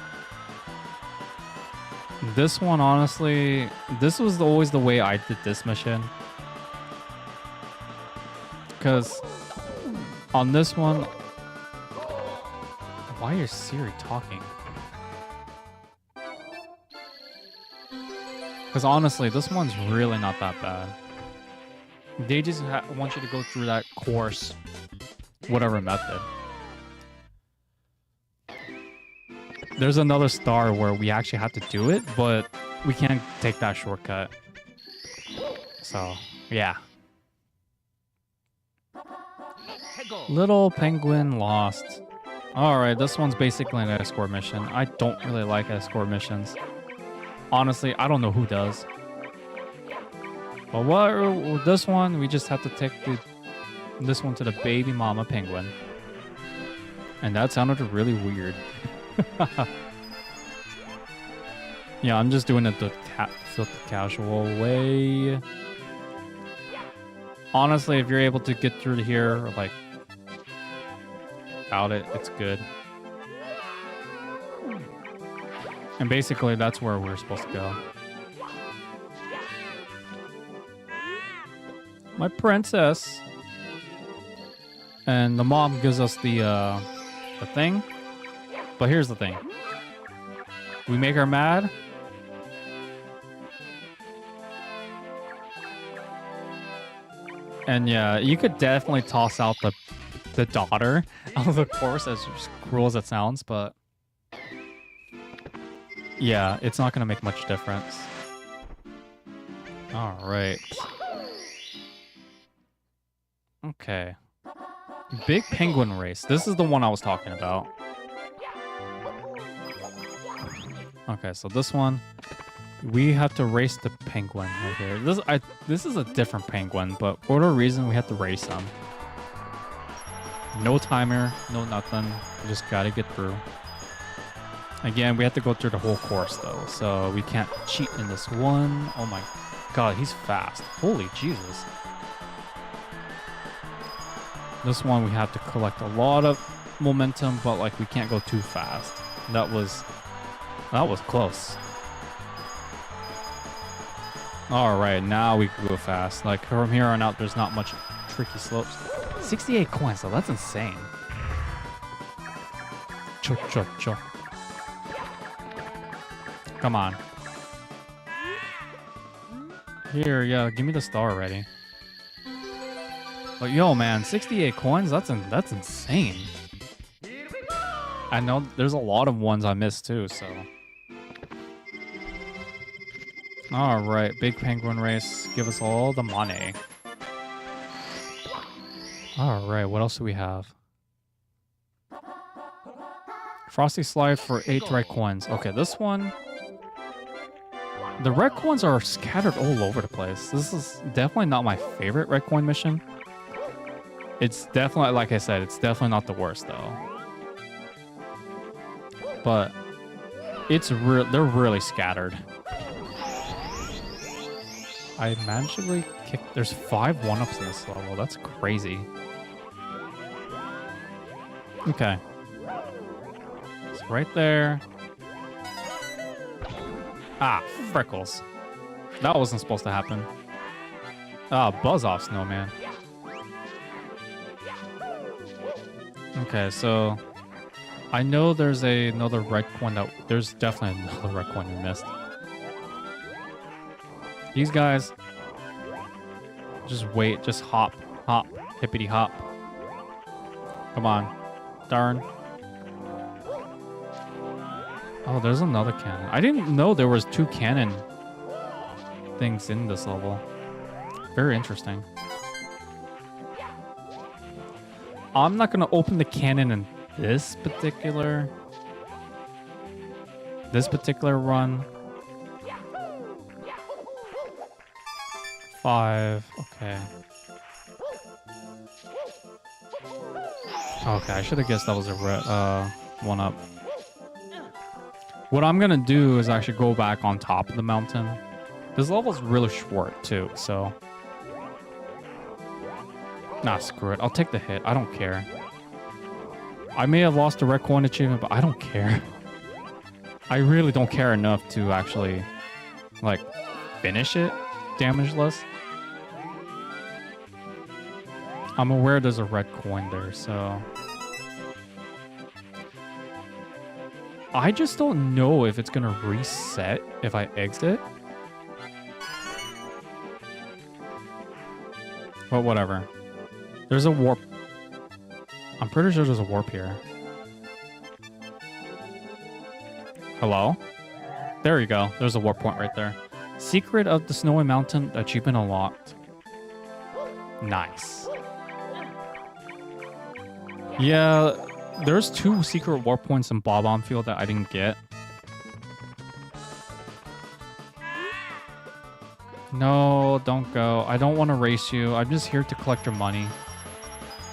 This one, honestly, this was always the way I did this mission. Because on this one... Why is Siri talking? Because honestly, this one's really not that bad. They just want you to go through that course, whatever method. there's another star where we actually have to do it, but we can't take that shortcut. So, yeah. Little penguin lost. Alright, this one's basically an escort mission. I don't really like escort missions. Honestly, I don't know who does. But what this one, we just have to take this one to the baby mama penguin. And that sounded really weird. Yeah, I'm just doing it the casual way. Honestly, if you're able to get through to here, like, without it, it's good. And basically, that's where we're supposed to go. My princess. And the mom gives us the thing. But here's the thing. We make her mad. And yeah, you could definitely toss out the daughter out of the course, as cruel as it sounds, but yeah, it's not gonna make much difference. All right. Okay. Big penguin race. This is the one I was talking about. Okay, so this one, we have to race the penguin right here. This is a different penguin, but for whatever reason, we have to race them. No timer, no nothing. We just gotta get through. Again, we have to go through the whole course though, so we can't cheat in this one. Oh my god, he's fast. Holy Jesus. This one we have to collect a lot of momentum, but like we can't go too fast. That was close. All right, now we can go fast. Like from here on out, there's not much tricky slopes. 68 coins, though. That's insane. Chop, chop, chop. Come on. Here, yeah, give me the star already. But yo, man, 68 coins? That's insane. I know there's a lot of ones I missed too, so. All right, big penguin race. Give us all the money. All right, what else do we have? Frosty slide for 8 red coins. Okay, this one. The red coins are scattered all over the place. This is definitely not my favorite red coin mission. It's definitely, like I said, it's definitely not the worst though. But they're really scattered. I magically kicked. There's 5 1-ups in this level. That's crazy. Okay. It's right there. Ah, freckles. That wasn't supposed to happen. Ah, buzz off, snowman. Okay, so I know there's another red coin that there's definitely another red coin we missed. These guys, just wait, just hop, hop, hippity hop. Come on, darn. Oh, there's another cannon. I didn't know there was 2 cannon things in this level. Very interesting. I'm not gonna open the cannon in this particular run. 5, okay. Okay, I should have guessed that was a 1-up. What I'm gonna do is actually go back on top of the mountain. This level's really short too, so. Nah, screw it. I'll take the hit. I don't care. I may have lost the red coin achievement, but I don't care. I really don't care enough to actually, like, finish it damageless. I'm aware there's a red coin there, so. I just don't know if it's gonna reset if I exit. But whatever. There's a warp. I'm pretty sure there's a warp here. Hello? There you go. There's a warp point right there. Secret of the Snowy Mountain achievement unlocked. Nice. Yeah, there's 2 secret warp points in Bob-omb Field that I didn't get. No, don't go. I don't want to race you. I'm just here to collect your money.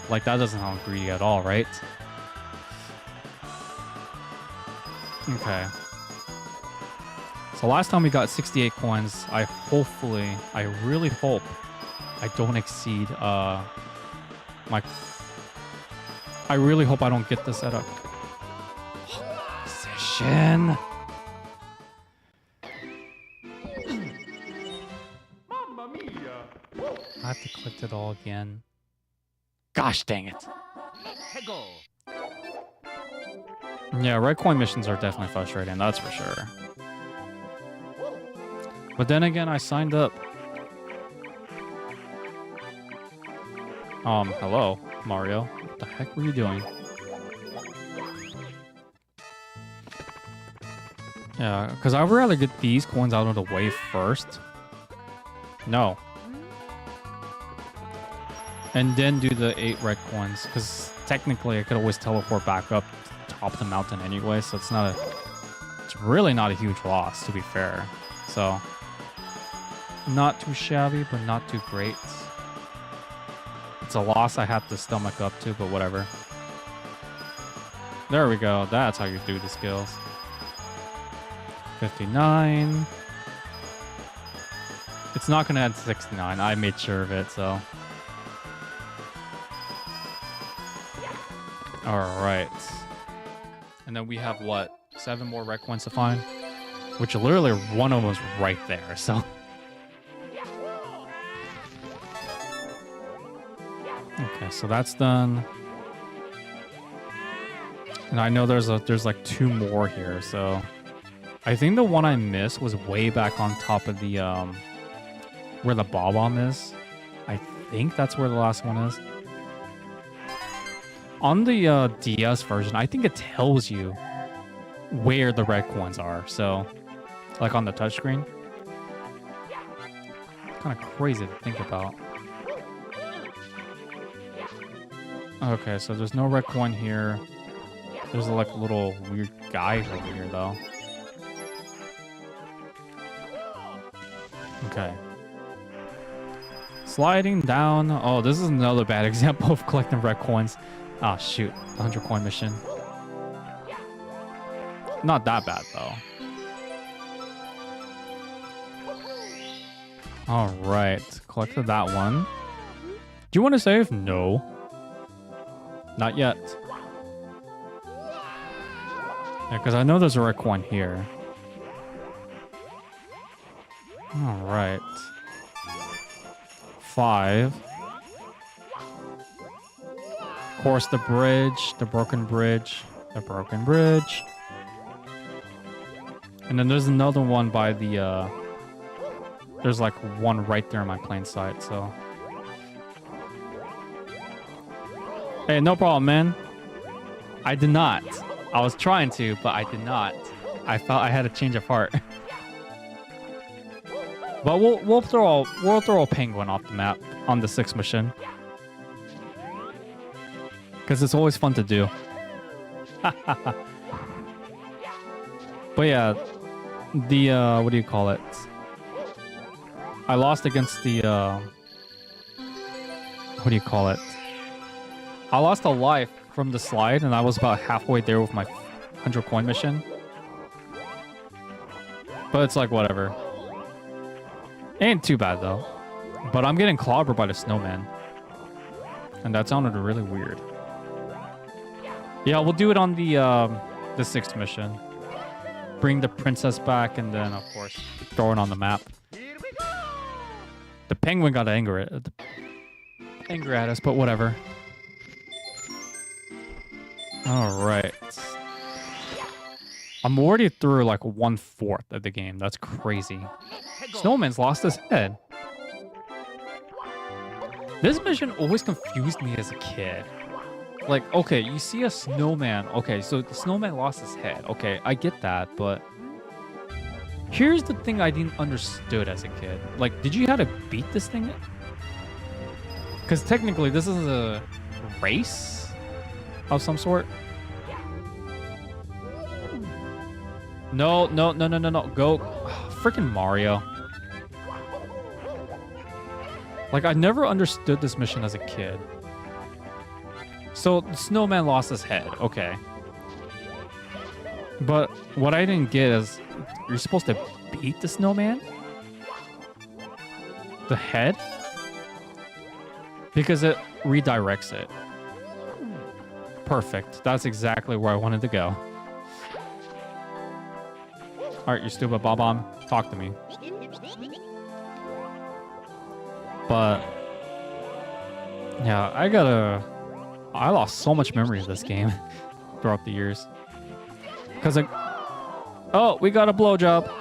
Like, that doesn't sound greedy at all, right? Okay. So last time we got 68 coins. I really hope I don't exceed my... I really hope I don't get this at a position. Mamma mia! I have to click it all again. Gosh dang it. Hego! Yeah, red coin missions are definitely frustrating, that's for sure. But then again, I signed up. Hello, Mario. What the heck were you doing? Yeah, because I would rather get these coins out of the way first. No. And then do the 8 red coins, because technically I could always teleport back up to top of the mountain anyway, so it's really not a huge loss, to be fair. So, not too shabby, but not too great. It's a loss I have to stomach up to, but whatever. There we go. That's how you do the skills. 59. It's not going to add 69. I made sure of it, so. Alright. And then we have, what, 7 more red coins to find? Which literally one of them was right there, so. Okay, so that's done. And I know there's like 2 more here, so. I think the one I missed was way back on top of the, where the Bob-omb is. I think that's where the last one is. On the DS version, I think it tells you where the red coins are. So, like on the touchscreen. Kind of crazy to think about. Okay, so there's no red coin here. There's like a little weird guy over here, though. Okay. Sliding down. Oh, this is another bad example of collecting red coins. Ah, shoot. 100 coin mission. Not that bad, though. Alright. Collected that one. Do you want to save? No. Not yet. Yeah, because I know there's a red coin here. Alright. 5. Of course, the bridge, the broken bridge, the broken bridge. And then there's another one by the, there's like one right there in my plain sight, so. Hey, no problem, man. I did not. I was trying to, but I did not. I felt I had a change of heart. But we'll throw a penguin off the map on the 6th mission. Because it's always fun to do. But yeah, the, what do you call it? I lost against the, what do you call it? I lost a life from the slide, and I was about halfway there with my 100 coin mission. But it's like, whatever. Ain't too bad, though. But I'm getting clobbered by the snowman. And that sounded really weird. Yeah, we'll do it on the 6th mission. Bring the princess back, and then, of course, throw it on the map. The penguin got angry at us, but whatever. Alright. I'm already through like 1/4 of the game. That's crazy. Snowman's lost his head. This mission always confused me as a kid. Like, okay, you see a snowman. Okay, so the snowman lost his head. Okay, I get that, but here's the thing I didn't understood as a kid. Like, did you have to beat this thing? Because technically, this is a race of some sort. No, no, no, no, no, no. Go. Freaking Mario. Like, I never understood this mission as a kid. So, the snowman lost his head. Okay. But what I didn't get is, you're supposed to beat the snowman? The head? Because it redirects it. Perfect. That's exactly where I wanted to go. Alright, you stupid Bob-omb. Talk to me. But yeah, I lost so much memory of this game throughout the years. Cause oh, we got a blowjob.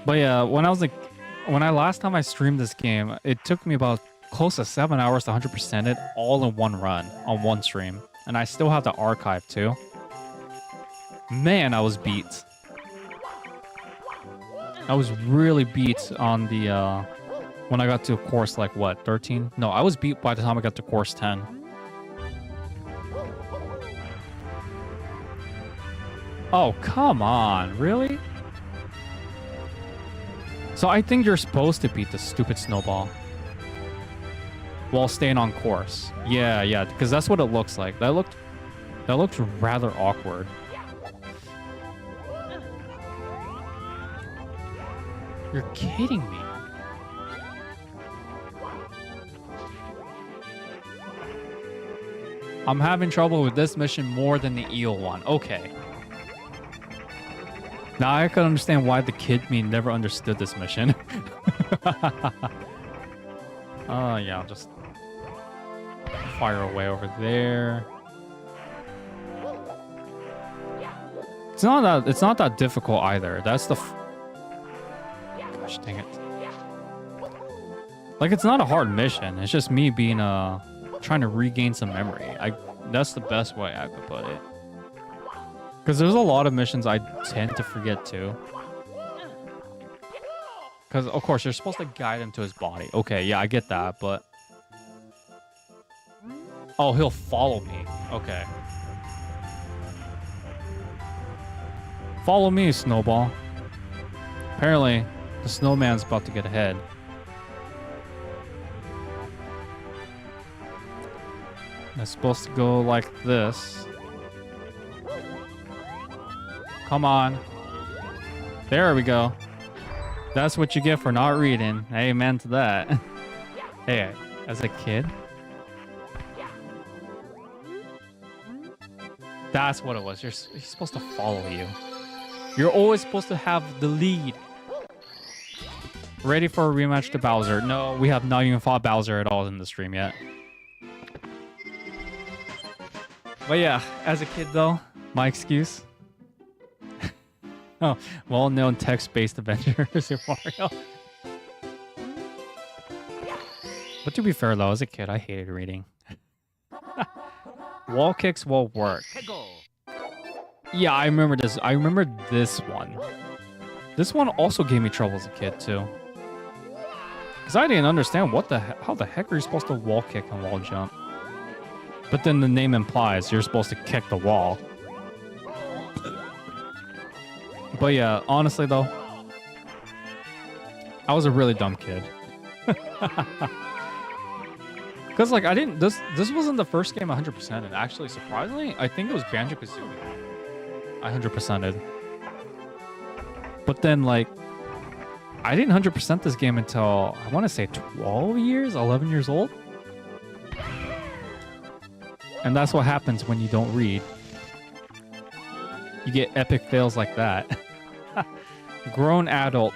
But yeah, when I last time I streamed this game, it took me about close to 7 hours to 100% it all in one run on one stream, and I still have the archive too. Man, I was beat. I was really beat on the, when I got to course, like, what, 13? No, I was beat by the time I got to course 10. Oh, come on. Really? So I think you're supposed to beat the stupid snowball while staying on course. Yeah, yeah, because that's what it looks like. That looked rather awkward. You're kidding me. I'm having trouble with this mission more than the eel one. Okay. Now I can understand why the kid me never understood this mission. Yeah, I'll just fire away over there. It's not that difficult either. That's the gosh dang it. Like, it's not a hard mission. It's just me being trying to regain some memory. That's the best way I could put it. Because there's a lot of missions I tend to forget too. Because, of course, you're supposed to guide him to his body. Okay, yeah, I get that, but... Oh, he'll follow me. Okay. Follow me, Snowball. Apparently, the snowman's about to get ahead. It's supposed to go like this. Come on. There we go. That's what you get for not reading. Amen to that. Hey, as a kid. That's what it was. He's supposed to follow you. You're always supposed to have the lead. Ready for a rematch to Bowser. No, we have not even fought Bowser at all in the stream yet. But yeah, as a kid though, my excuse. Oh, well-known text-based adventure, Super Mario. But to be fair though, as a kid, I hated reading. Wall kicks will work. Yeah, I remember this. I remember this one. This one also gave me trouble as a kid too. Because I didn't understand how the heck are you supposed to wall kick and wall jump? But then the name implies you're supposed to kick the wall. But yeah, honestly though, I was a really dumb kid. Because like this wasn't the first game I 100%ed. And actually, surprisingly, I think it was Banjo-Kazooie I 100%ed. But then like, I didn't 100% this game until, I want to say 12 years, 11 years old. And that's what happens when you don't read. You get epic fails like that. Grown adult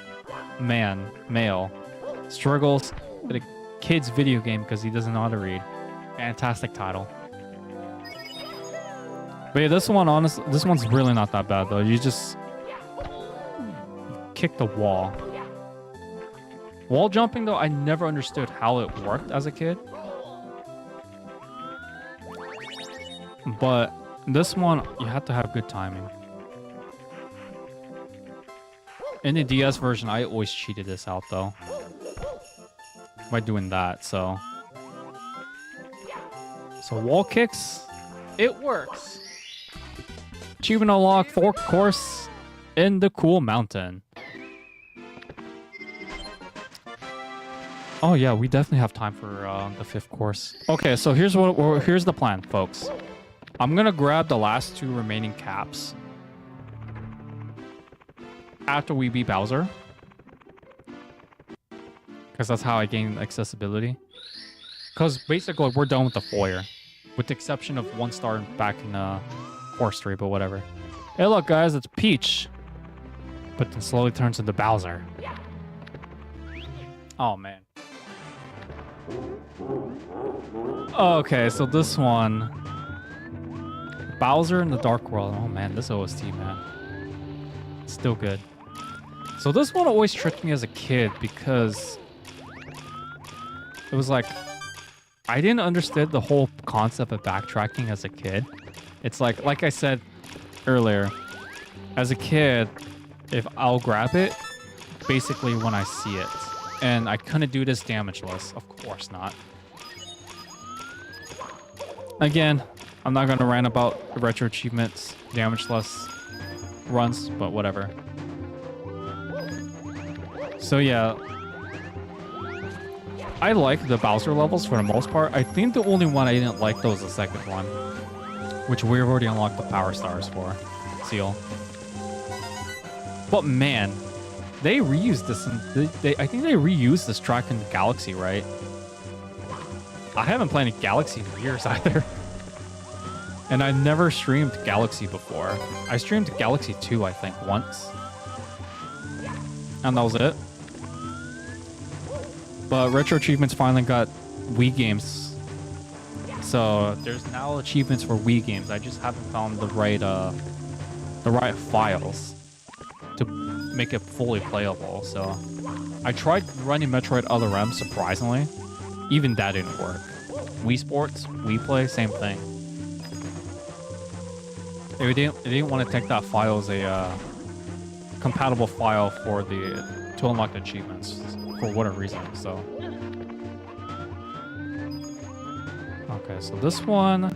male, struggles with a kid's video game because he doesn't know how to read. Fantastic title. But yeah, this one's really not that bad though. You just kick the wall. Wall jumping though, I never understood how it worked as a kid. But this one, you have to have good timing. In the DS version, I always cheated this out though. By doing that, so. So wall kicks, it works. Achievement unlock 4th course in the cool mountain. Oh yeah, we definitely have time for the 5th course. Okay, so here's the plan, folks. I'm gonna grab the last 2 remaining caps after we beat Bowser, because that's how I gain accessibility. Because basically we're done with the foyer, with the exception of 1 star back in Course 3, but whatever. Hey, look, guys, it's Peach, but then slowly turns into Bowser. Oh man. Okay, so this one, Bowser in the Dark World. Oh man, this OST, man, still good. So this one always tricked me as a kid because it was like I didn't understand the whole concept of backtracking as a kid. It's like I said earlier, as a kid, if I'll grab it basically when I see it, and I couldn't do this damageless. Of course not. Again, I'm not gonna rant about retro achievements, damageless runs, but whatever. So yeah, I like the Bowser levels for the most part. I think the only one I didn't like though was the second one, which we've already unlocked the power stars for. Seal. But man, they reused this. I think they reused this track in Galaxy, right? I haven't played a Galaxy in years either. And I never streamed Galaxy before. I streamed Galaxy 2, I think, once. And that was it. But Retro Achievements finally got Wii games. So there's now achievements for Wii games. I just haven't found the right files to make it fully playable. So I tried running Metroid Other M, surprisingly. Even that didn't work. Wii Sports, Wii Play, same thing. They didn't want to take that file as a compatible file for to unlock the achievements for whatever reason. So okay, so this one.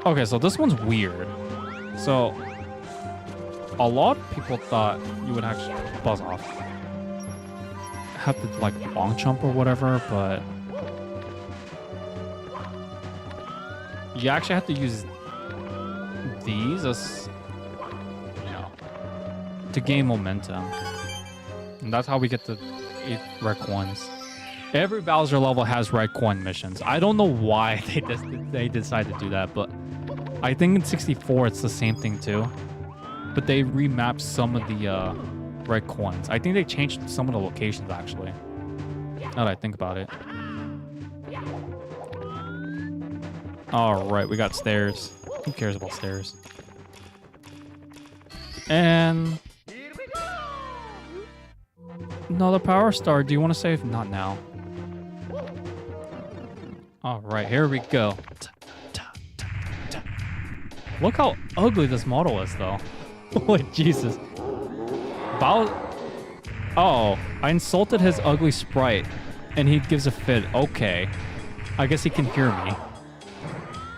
Okay, so this one's weird. So a lot of people thought you would actually buzz off, have to like long jump or whatever, but you actually have to use these as, you know, to gain momentum. And that's how we get the 8 red coins. Every Bowser level has red coin missions. I don't know why they decided to do that, but I think in 64 it's the same thing too. But they remapped some of the red coins. I think they changed some of the locations actually, now that I think about it. All right, we got stairs. Who cares about stairs? And another power star. Do you want to save? Not now. All right, here we go. Look how ugly this model is, though. Holy Jesus. Oh, I insulted his ugly sprite, and he gives a fit. Okay. I guess he can hear me.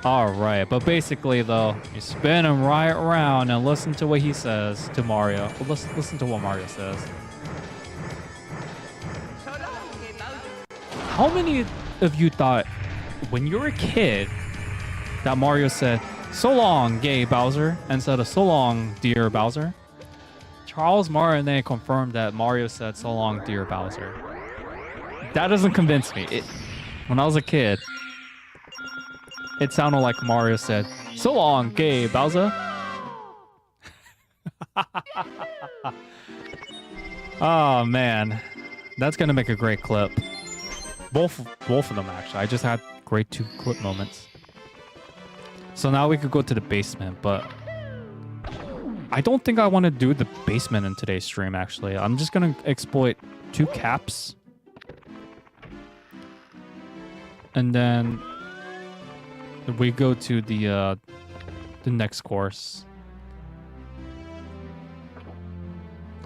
Alright, but basically though, you spin him right around and listen to what he says to Mario. Well, listen to what Mario says. How many of you thought, when you were a kid, that Mario said, "So long, gay Bowser," instead of "So long, dear Bowser"? Charles Martinet confirmed that Mario said, "So long, dear Bowser." That doesn't convince me. When I was a kid, it sounded like Mario said, "So long, gay Bowser." Oh man, that's gonna make a great clip. Both of them actually. I just had great 2 clip moments. So now we could go to the basement, but I don't think I want to do the basement in today's stream. Actually, I'm just gonna exploit 2 caps, and then we go to the next course.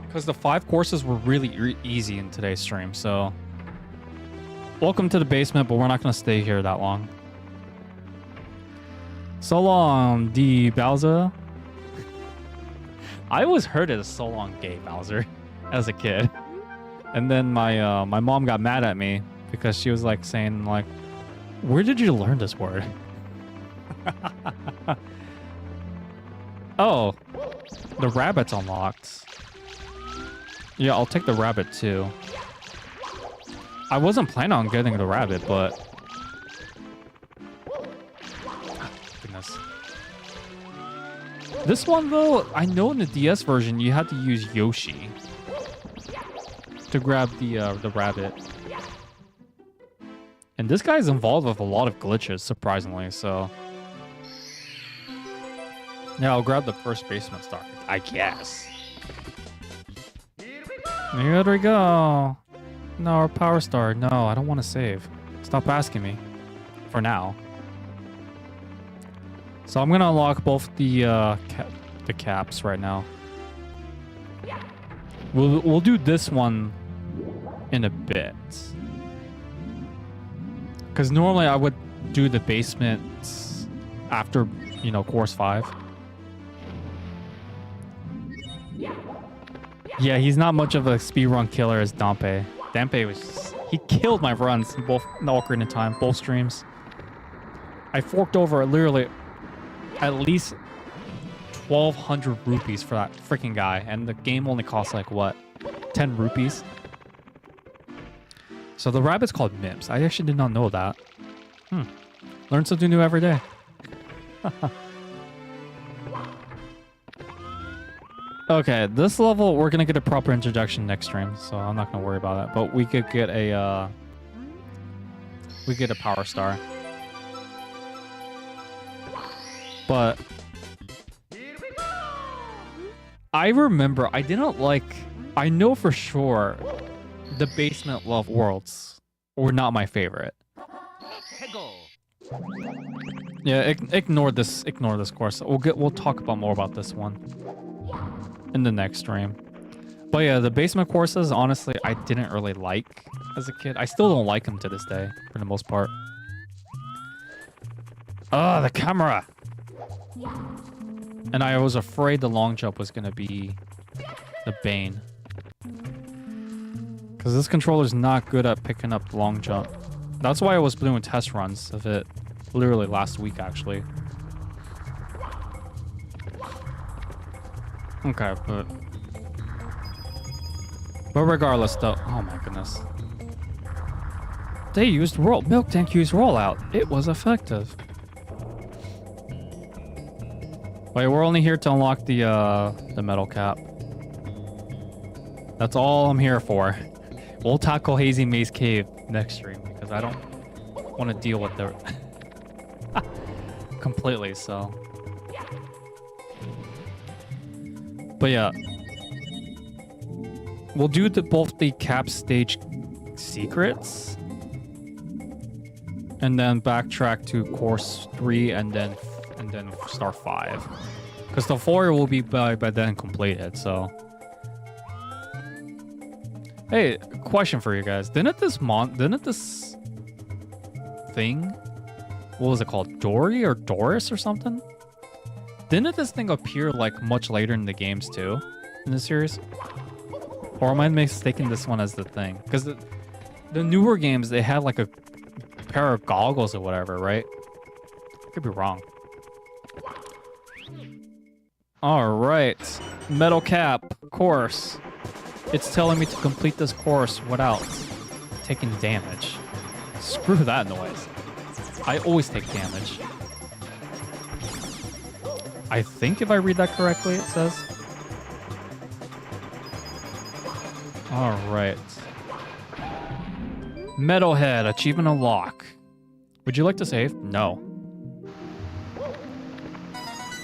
Because the 5 courses were really easy in today's stream, so... Welcome to the basement, but we're not going to stay here that long. So long, D. Bowser. I always heard it as so long, gay Bowser, as a kid. And then my mom got mad at me because she was like saying like, where did you learn this word? Oh, the rabbit's unlocked. Yeah, I'll take the rabbit too. I wasn't planning on getting the rabbit, but... Goodness. This one, though, I know in the DS version, you had to use Yoshi to grab the rabbit. And this guy's involved with a lot of glitches, surprisingly, so... Yeah, I'll grab the first basement star, I guess. Here we go. No, our power star. No, I don't want to save. Stop asking me. For now. So I'm gonna unlock both the caps right now. We'll do this one in a bit. Because normally I would do the basement after, you know, course 5. Yeah, he's not much of a speedrun killer as Dampe. Dampe was... He killed my runs in both in the Ocarina of Time, both streams. I forked over literally at least 1,200 rupees for that freaking guy. And the game only costs like, what? 10 rupees? So the rabbit's called Mims. I actually did not know that. Learn something new every day. Okay, this level, we're gonna get a proper introduction next stream, so I'm not gonna worry about that. But we could get a, power star. But I remember, I didn't like, I know for sure the basement love worlds were not my favorite. Yeah, ignore this course. We'll talk about more about this one in the next stream. But yeah, the basement courses, honestly, I didn't really like as a kid. I still don't like them to this day, for the most part. Oh, the camera! And I was afraid the long jump was gonna be the bane. Because this controller's not good at picking up the long jump. That's why I was doing test runs of it literally last week, actually. Okay, but regardless, though, oh my goodness, they used milk tank used rollout. It was effective. Wait, we're only here to unlock the metal cap. That's all I'm here for. We'll tackle Hazy Maze Cave next stream because I don't want to deal with the completely. So. But yeah, we'll do both the cap stage secrets, and then backtrack to course 3, and then star 5, because the 4 will be by then completed. So, hey, question for you guys: Didn't this thing, what was it called, Dory or Doris or something? Didn't this thing appear like much later in the games too, in the series? Or am I mistaking this one as the thing? Because the newer games, they had like a pair of goggles or whatever, right? I could be wrong. All right, metal cap course. It's telling me to complete this course without taking damage. Screw that noise. I always take damage. I think if I read that correctly, it says. All right. Metalhead, achievement unlock. Would you like to save? No.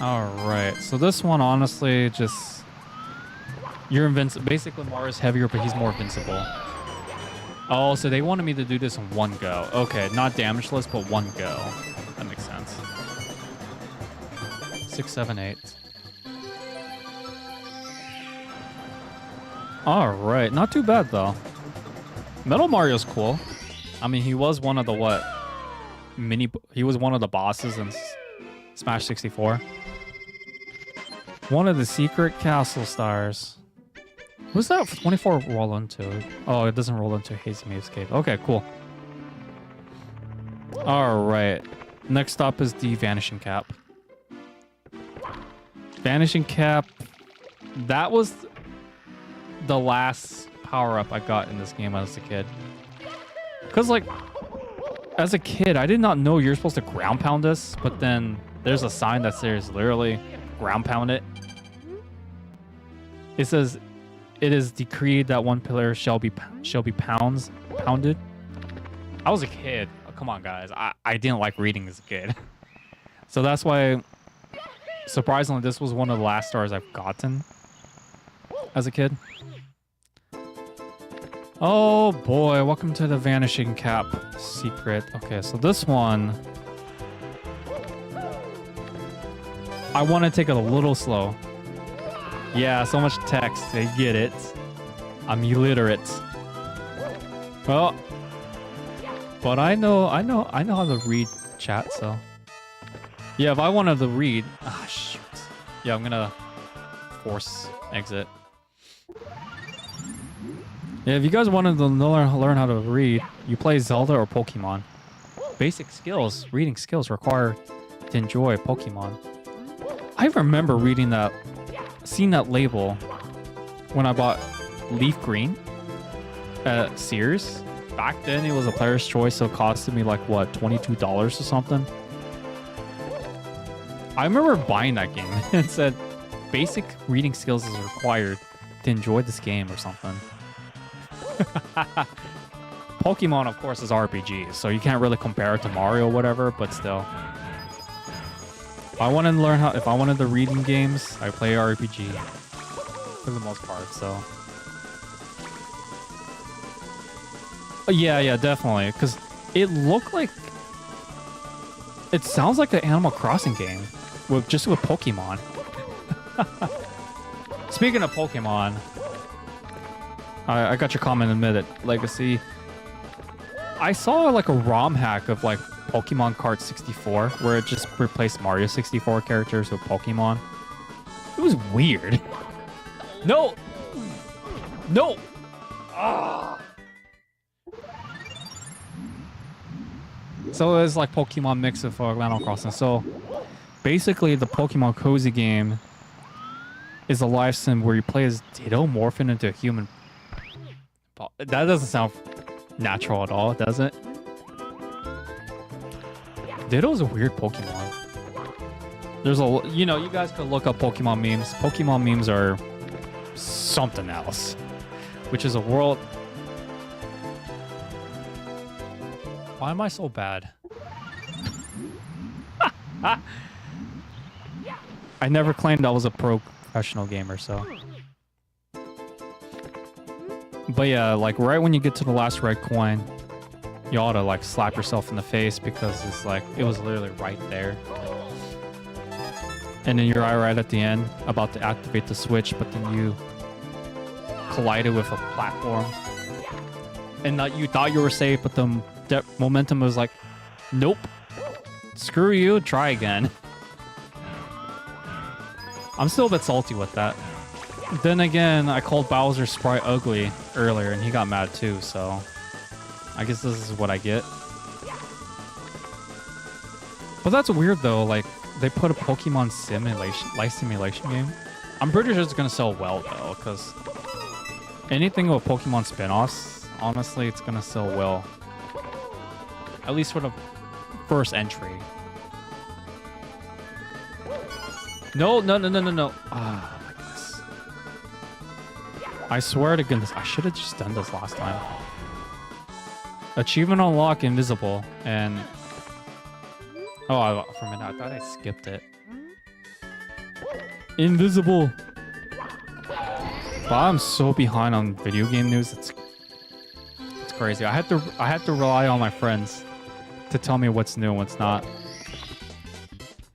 All right. So this one, honestly, just... You're invincible. Basically, Mario's heavier, but he's more invincible. Oh, so they wanted me to do this in one go. Okay, not damageless, but one go. That makes sense. 6, 7, 8. All right, not too bad though. Metal Mario's cool. I mean, he was one of the what? He was one of the bosses in Smash 64. One of the secret castle stars. Who's that 24 roll into? Oh, it doesn't roll into Hazy Maze Cave. Okay, cool. All right. Next up is the Vanishing Cap. Vanishing Cap. That was the last power-up I got in this game as a kid. Because, like, as a kid, I did not know you're supposed to ground pound this, but then there's a sign that says literally ground pound it. It says, it is decreed that one pillar shall be pounded. I was a kid. Oh, come on, guys. I didn't like reading as a kid. So that's why, surprisingly, this was one of the last stars I've gotten as a kid. Oh boy, welcome to the Vanishing Cap secret. Okay, so this one, I want to take it a little slow. Yeah, so much text. They get it. I'm illiterate. Well, but I know how to read chat, so. Yeah, if I wanted to read, shoot. Yeah, I'm gonna force exit. Yeah, if you guys wanted to learn how to read, you play Zelda or Pokemon. Basic skills, reading skills require to enjoy Pokemon. I remember reading that, seeing that label when I bought Leaf Green at Sears. Back then it was a player's choice, so it costed me like, what, $22 or something? I remember buying that game and it said, basic reading skills is required to enjoy this game or something. Pokemon, of course, is RPG, so you can't really compare it to Mario or whatever, but still. If I wanted to learn if I wanted the reading games, I play RPG for the most part, so. Yeah, definitely, because it looked like, it sounds like an Animal Crossing game, with Pokemon. Speaking of Pokemon, I got your comment in a minute. Legacy. I saw like a ROM hack of like Pokemon Kart 64 where it just replaced Mario 64 characters with Pokemon. It was weird. No! No! Ah! So it's like Pokemon mix of Animal Crossing. So basically the Pokemon Cozy game is a live sim where you play as Ditto morphing into a human. That doesn't sound natural at all, does it? Ditto's a weird Pokemon. There's a, you know, you guys could look up Pokemon memes. Pokemon memes are something else, which is a world. Why am I so bad? I never claimed I was a professional gamer, so. But yeah, like right when you get to the last red coin, you ought to like slap yourself in the face because it's like, it was literally right there. And then you're right at the end, about to activate the switch, but then you collided with a platform. And you thought you were safe, but the momentum was like, nope, screw you, try again. I'm still a bit salty with that. Then again, I called Bowser's sprite ugly earlier, and he got mad too, so I guess this is what I get. But that's weird though, like, they put a Pokemon life simulation game. I'm pretty sure it's gonna sell well though, because anything with Pokemon spin-offs, honestly, it's gonna sell well. At least for the first entry. No. Ah. I swear to goodness, I should have just done this last time. Achievement unlock invisible, and oh, for a minute I thought I skipped it. Invisible. But I'm so behind on video game news. It's crazy. I had to rely on my friends to tell me what's new and what's not.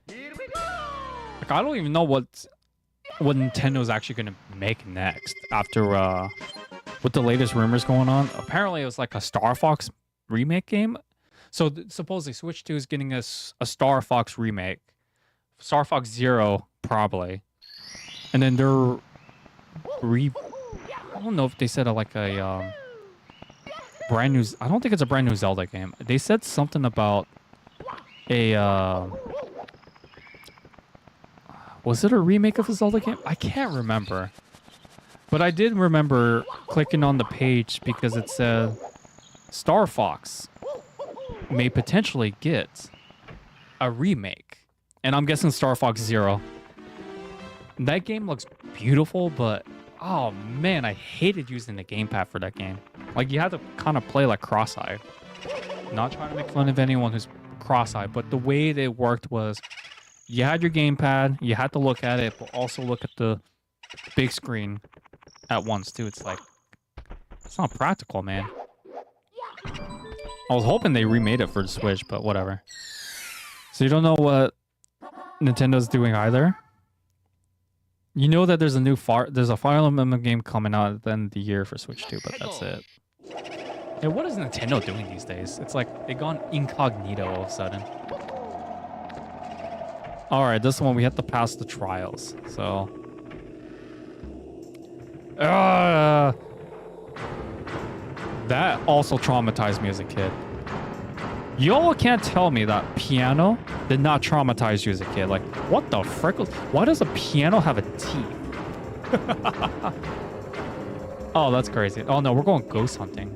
Like I don't even know what Nintendo's actually gonna make next after with the latest rumors going on. Apparently, it was like a Star Fox remake game. So supposedly, Switch 2 is getting us a Star Fox remake, Star Fox Zero probably, and then they're I don't know if they said like a brand new. I don't think it's a brand new Zelda game. They said something about a. Was it a remake of a Zelda game? I can't remember. But I did remember clicking on the page because it said Star Fox may potentially get a remake. And I'm guessing Star Fox Zero. That game looks beautiful, but oh man, I hated using the gamepad for that game. Like you had to kind of play like cross-eyed. Not trying to make fun of anyone who's cross-eyed, but the way that it worked was you had your gamepad, you had to look at it, but also look at the big screen at once too. It's like, it's not practical, man. I was hoping they remade it for the Switch, but whatever. So you don't know what Nintendo's doing either? You know that there's a Fire Emblem game coming out at the end of the year for Switch 2, but that's it. Hey, what is Nintendo doing these days? It's like they gone incognito all of a sudden. All right, this one we have to pass the trials. So, that also traumatized me as a kid. Y'all can't tell me that piano did not traumatize you as a kid. Like, what the frick? Why does a piano have a teeth? Oh, that's crazy. Oh no, we're going ghost hunting.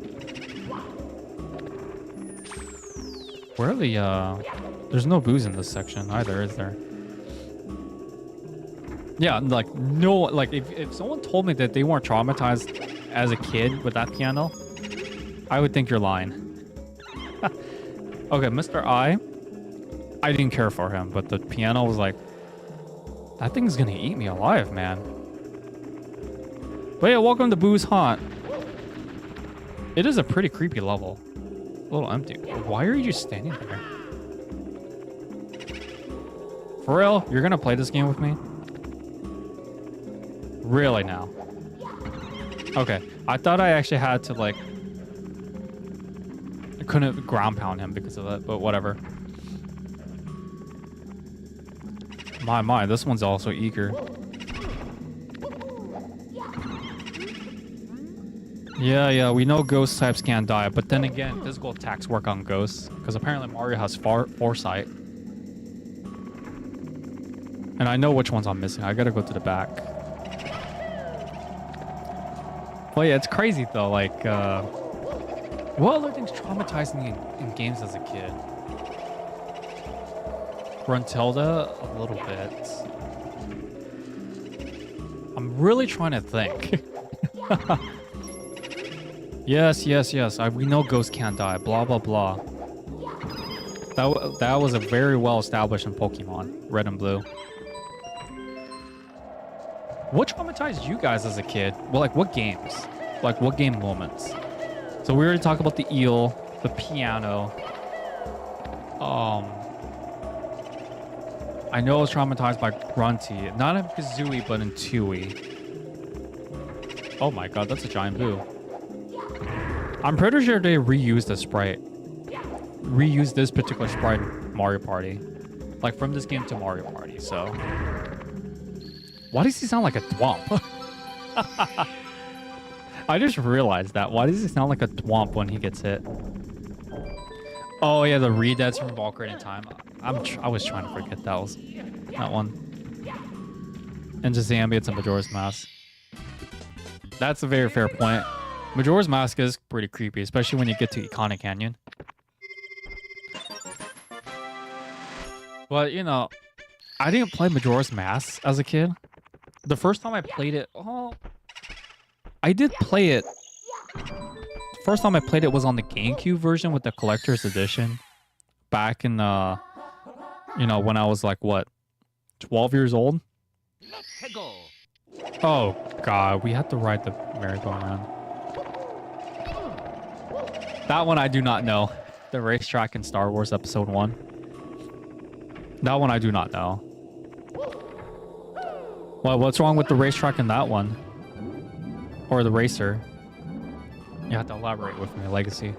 Where are the there's no booze in this section either, is there? Yeah, like no, like if someone told me that they weren't traumatized as a kid with that piano, I would think you're lying. Okay, Mr. I didn't care for him, but the piano was like, that thing's gonna eat me alive, man. But yeah, welcome to Boo's Haunt. It is a pretty creepy level. A little empty. Why are you just standing there? For real? You're gonna play this game with me? Really now? Okay. I thought I actually had to like... I couldn't ground pound him because of that, but whatever. My, this one's also eager. Yeah, we know ghost types can't die, but then again, physical attacks work on ghosts, because apparently Mario has foresight. And I know which ones I'm missing. I gotta go to the back. But yeah, it's crazy though, like, what other things traumatized me in games as a kid? Gruntilda, a little bit. I'm really trying to think. Yes. We know ghosts can't die. Blah, blah, blah. That was a very well established in Pokemon, Red and Blue. What traumatized you guys as a kid? Well, like what games? Like what game moments? So we already talked about the eel, the piano. I know I was traumatized by Grunty. Not in Kazooie, but in Tooie. Oh my god, that's a giant boo. I'm pretty sure they reused the sprite. Reused this particular sprite in Mario Party. Like from this game to Mario Party, so. Why does he sound like a thwomp? I just realized that. Why does he sound like a thwomp when he gets hit? Oh yeah, the Redeads from Valkyrie in Time. I was trying to forget that one. And just the ambience of Majora's Mask. That's a very fair point. Majora's Mask is pretty creepy, especially when you get to Iconic Canyon. But, you know, I didn't play Majora's Mask as a kid. The first time I played it, I did play it. The first time I played it was on the GameCube version with the collector's edition. Back in, you know, when I was like, what, 12 years old? Oh, God, we had to ride the merry-go-round. That one I do not know. The racetrack in Star Wars Episode 1. That one I do not know. Well, what's wrong with the racetrack in that one? Or the racer? You have to elaborate with me, Legacy.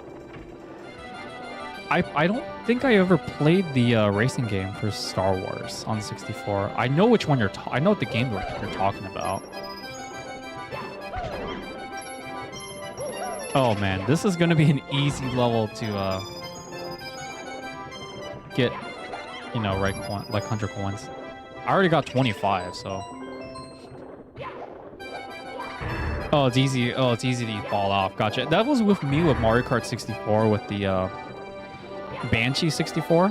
I don't think I ever played the racing game for Star Wars on 64. I know which one I know what the game you're talking about. Oh man, this is gonna be an easy level to get, you know, right like 100 coins. I already got 25, so. Oh, it's easy. Oh, it's easy to fall off. Gotcha. That was with me with Mario Kart 64 with the Banshee 64.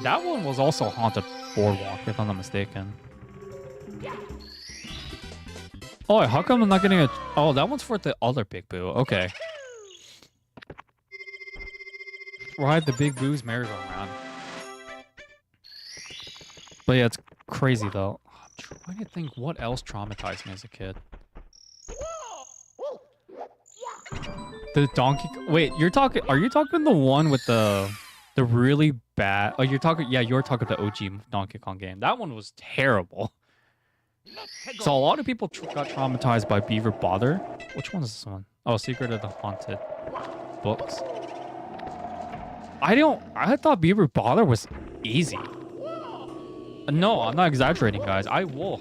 That one was also Haunted Boardwalk, if I'm not mistaken. Oh, how come I'm not getting a... Oh, that one's for the other Big Boo. Okay. Ride the Big Boo's merry-go-round. But yeah, it's crazy, though. I'm trying to think what else traumatized me as a kid. The Donkey... Wait, you're talking... Are you talking the one with the really bad... Oh, you're talking... Yeah, you're talking the OG Donkey Kong game. That one was terrible. So a lot of people got traumatized by Beaver Bother. Which one is this one? Oh, Secret of the Haunted Books. I thought Beaver Bother was easy. No, I'm not exaggerating, guys. I will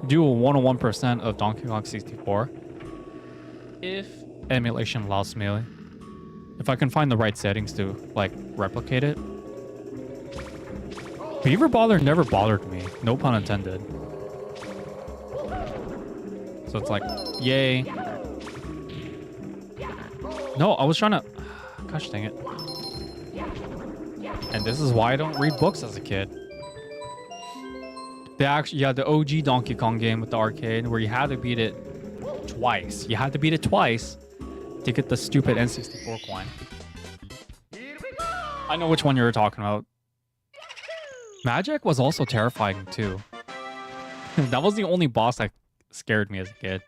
do a 101% of Donkey Kong 64 if emulation allows me. If I can find the right settings to, like, replicate it. Beaver Bother never bothered me. No pun intended. So it's like, yay. No, I was trying to... Gosh dang it. And this is why I don't read books as a kid. The OG Donkey Kong game with the arcade where you had to beat it twice. You had to beat it twice to get the stupid N64 coin. I know which one you were talking about. Magic was also terrifying too. That was the only boss that scared me as a kid.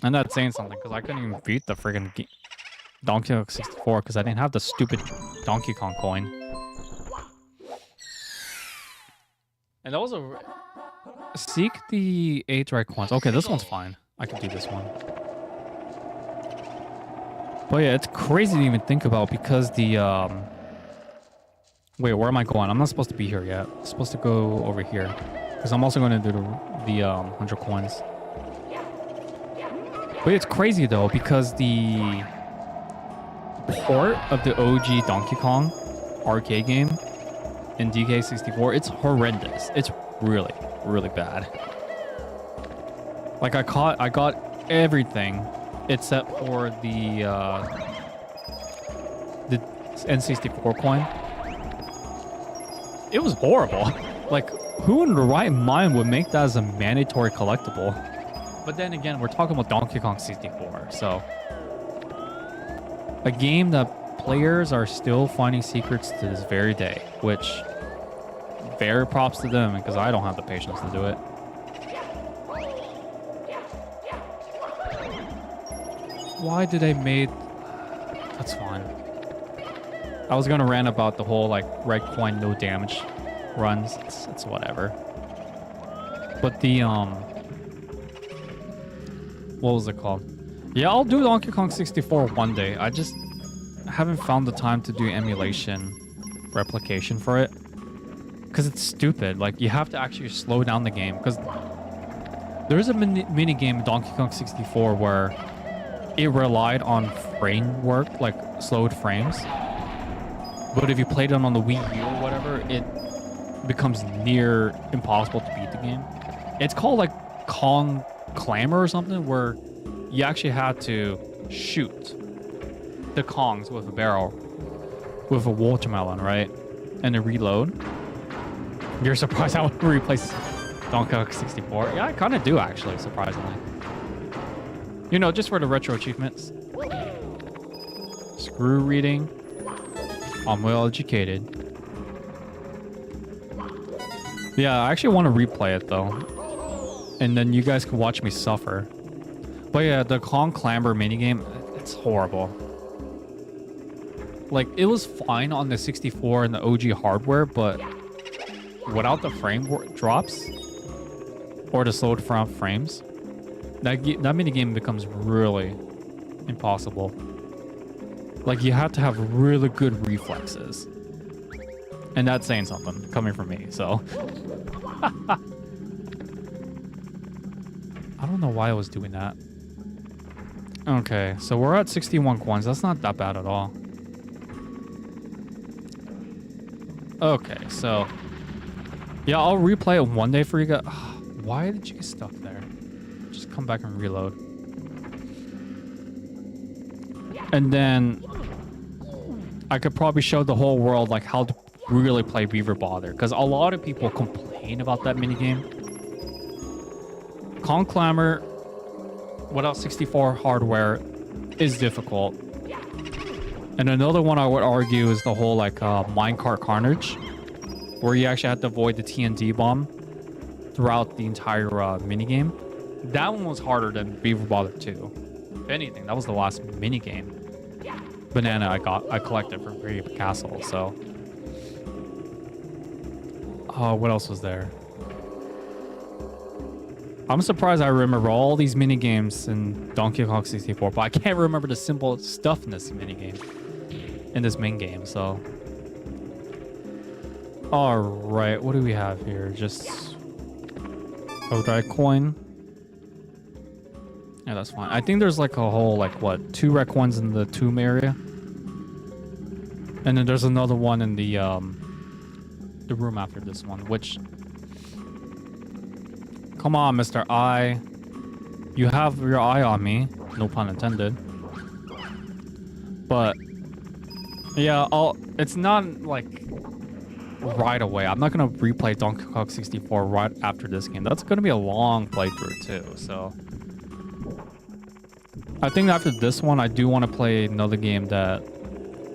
And that's saying something because I couldn't even beat the friggin' Donkey Kong 64 because I didn't have the stupid Donkey Kong coin. And that was a... Seek the 8 right coins. Okay, this one's fine. I can do this one. But yeah, it's crazy to even think about because the... Wait, where am I going? I'm not supposed to be here yet. I'm supposed to go over here. Because I'm also going to do the 100 coins. But it's crazy though, because the port of the OG Donkey Kong arcade game in DK64, it's horrendous. It's really, really bad. Like I got everything except for the N64 coin. It was horrible. Like, who in the right mind would make that as a mandatory collectible? But then again, we're talking about Donkey Kong 64, so... A game that players are still finding secrets to this very day, which... Very props to them, because I don't have the patience to do it. Why did they made... That's fine. I was gonna rant about the whole, like, red coin, no damage runs. It's whatever. But the, what was it called? Yeah, I'll do Donkey Kong 64 one day. I just haven't found the time to do emulation replication for it. Because it's stupid. Like, you have to actually slow down the game. Because there's a mini game in Donkey Kong 64 where it relied on frame work, like slowed frames. But if you played it on the Wii U or whatever, it becomes near impossible to beat the game. It's called like Kong Clamor or something, where you actually had to shoot the Kongs with a barrel, with a watermelon, right? And then reload. You're surprised I would replace Donkey Kong 64? Yeah, I kind of do actually, surprisingly. You know, just for the retro achievements. Screw reading. I'm well educated. Yeah, I actually want to replay it though. And then you guys can watch me suffer. But yeah, the Kong Clamber minigame, it's horrible. Like, it was fine on the 64 and the OG hardware, but without the frame drops or the slowed frames, that mini game becomes really impossible. Like, you have to have really good reflexes. And that's saying something coming from me, so. I don't know why I was doing that. Okay, so we're at 61 coins. That's not that bad at all. Okay, so. Yeah, I'll replay it one day for you guys. Why did you get stuck there? Just come back and reload. And then I could probably show the whole world like how to really play Beaver Bother, because a lot of people complain about that minigame. Con Clamor without 64 hardware is difficult. And another one I would argue is the whole like minecart carnage, where you actually have to avoid the TNT bomb throughout the entire minigame. That one was harder than Beaver Bother 2. If anything, that was the last minigame banana I collected from Great Castle, so. Oh, what else was there? I'm surprised I remember all these mini games in Donkey Kong 64, but I can't remember the simple stuff in this mini game, in this main game. So, all right, what do we have here? Just a red coin. Yeah, that's fine. I think there's like a whole like what 2 red coins in the tomb area, and then there's another one in the room after this one, which, come on, Mr. I, you have your eye on me, no pun intended. But yeah, it's not like right away. I'm not gonna replay Donkey Kong 64 right after this game. That's gonna be a long playthrough too, so I think after this one I do want to play another game that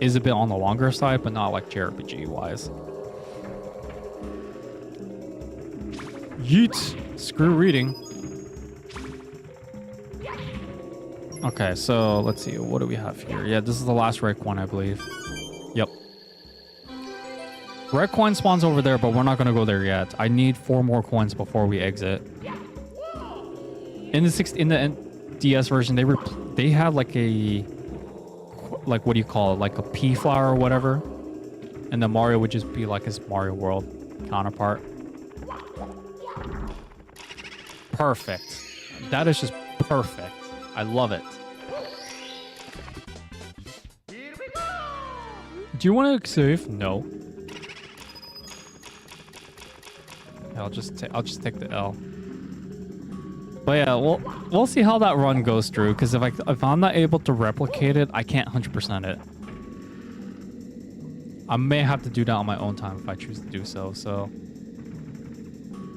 is a bit on the longer side, but not like JRPG wise. Yeet! Screw reading. Okay, so let's see. What do we have here? Yeah, this is the last red coin, I believe. Yep. Red coin spawns over there, but we're not going to go there yet. I need 4 more coins before we exit. In the DS version, they had like a... like, what do you call it? Like a pea flower or whatever. And then Mario would just be like his Mario World counterpart. Perfect. That is just perfect. I love it. Do you want to save? No. Yeah, I'll just take the L. But yeah, we'll see how that run goes through. Because if I'm not able to replicate it, I can't 100% it. I may have to do that on my own time if I choose to do so. So.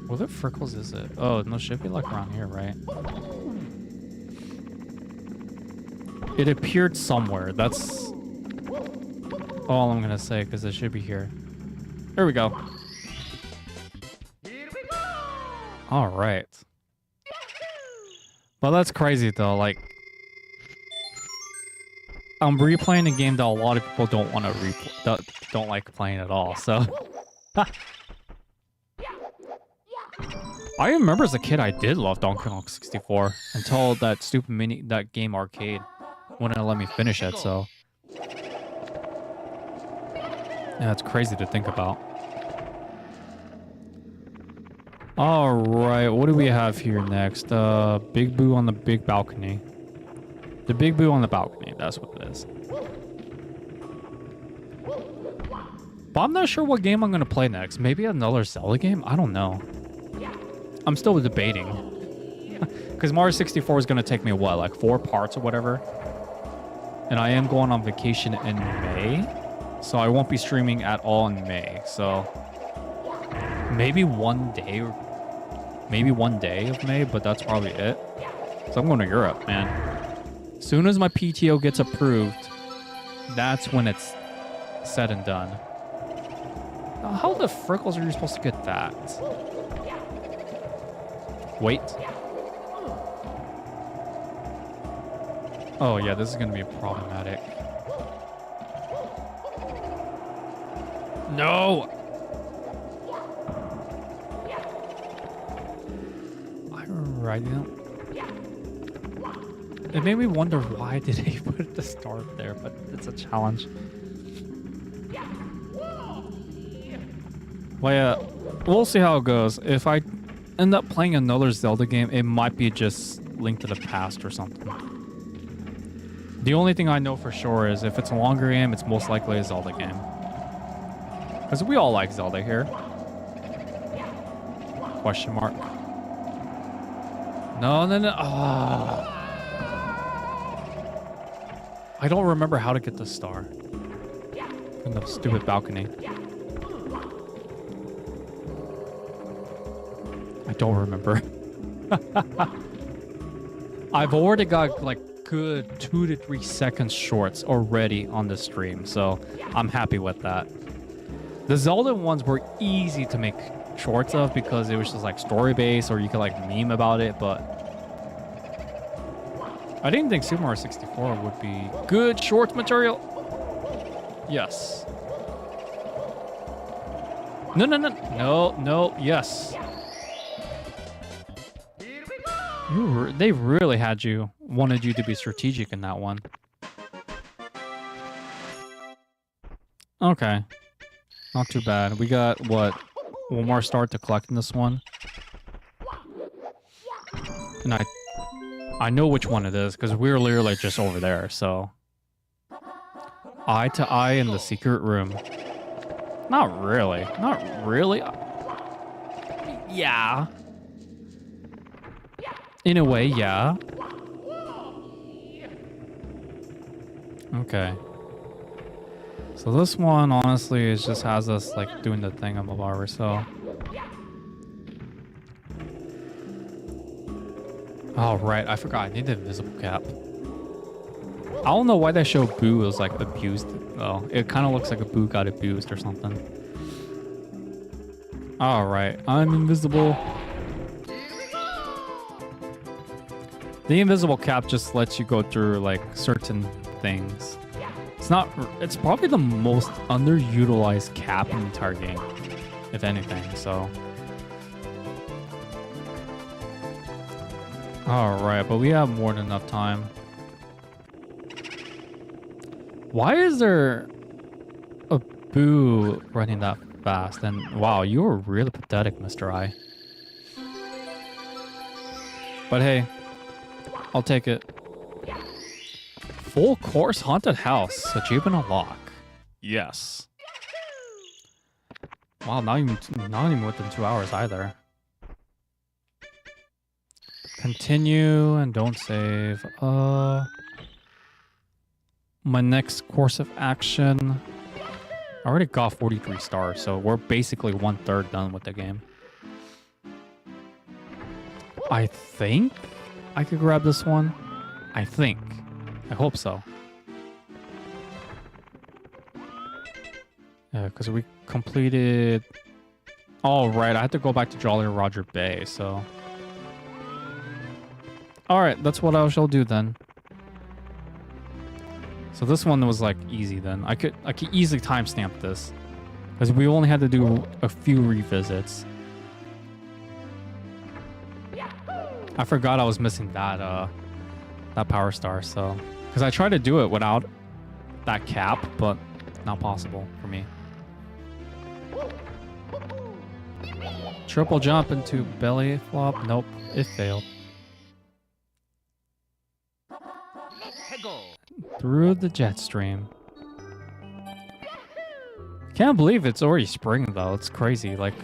What the frickles is it? Oh, no, should be like around here, right? It appeared somewhere. That's all I'm gonna say, because it should be here. There we go. All right. Well, that's crazy though. Like, I'm replaying a game that a lot of people don't want to replay, don't like playing at all. So. I remember as a kid I did love Donkey Kong 64 until that stupid that game arcade wouldn't let me finish it, so yeah, it's crazy to think about. All right, what do we have here next? Big Boo on the big balcony. The Big Boo on the balcony, that's what it is. But I'm not sure what game I'm gonna play next. Maybe another Zelda game? I don't know. I'm still debating. Because Mario 64 is going to take me, what, like 4 parts or whatever? And I am going on vacation in May. So I won't be streaming at all in May. So maybe one day of May, but that's probably it. So I'm going to Europe, man. As soon as my PTO gets approved, that's when it's said and done. Now, how the frickles are you supposed to get that? Wait. Oh yeah, this is gonna be problematic. No! Right, you know. It made me wonder why did they put the star there, but it's a challenge. Well, yeah, we'll see how it goes. If I end up playing another Zelda game, it might be just Link to the Past or something. The only thing I know for sure is if it's a longer game, it's most likely a Zelda game. Because we all like Zelda here. Question mark. No, no, no. Oh. I don't remember how to get the star. In the stupid balcony. I don't remember. I've already got like good 2 to 3 seconds shorts already on the stream, so I'm happy with that. The Zelda ones were easy to make shorts of because it was just like story based or you could like meme about it, but I didn't think Super Mario 64 would be good shorts material. Yes. No, no, no, no, no, yes. They really wanted you to be strategic in that one. Okay. Not too bad. We got, what, one more star to collect in this one. And I know which one it is, because we're literally just over there, so... Eye to eye in the secret room. Not really. Not really. Yeah. In a way, yeah. Okay. So this one, honestly, is just has us, like, doing the thingamabob, so... Oh, right. I forgot. I need the invisible cap. I don't know why that show Boo was, like, abused, though. It kind of looks like a Boo got abused or something. Alright. I'm invisible. The invisible cap just lets you go through, like, certain things. It's probably the most underutilized cap in the entire game, if anything, so... Alright, but we have more than enough time. Why is there a Boo running that fast? And wow, you were really pathetic, Mr. I. But hey, I'll take it. Full course haunted house. Achievement unlock. Yes. Wow, not even within 2 hours either. Continue and don't save. My next course of action. I already got 43 stars, so we're basically 1/3 done with the game. I think I could grab this one. I think. I hope so. Yeah, because we completed... Oh, right. I had to go back to Jolly Roger Bay, so... Alright, that's what I shall do then. So this one was like easy then. I could easily timestamp this. Because we only had to do a few revisits. I forgot I was missing that power star, so... Because I tried to do it without that cap, but not possible for me. Triple jump into belly flop. Nope, it failed. Through the jet stream. Can't believe it's already spring though. It's crazy. Like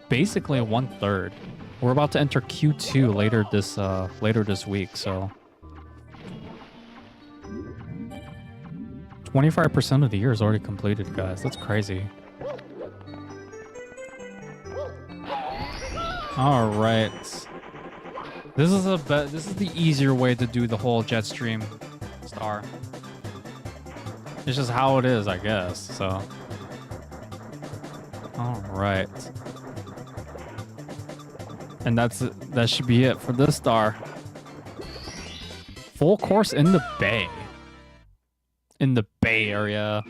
basically 1/3. We're about to enter Q2 later this week, so 25% of the year is already completed, guys. That's crazy. All right. This is the easier way to do the whole jet stream star. It's just how it is, I guess. So, all right, and that should be it for this star. Full course in the Bay. In the Bay Area.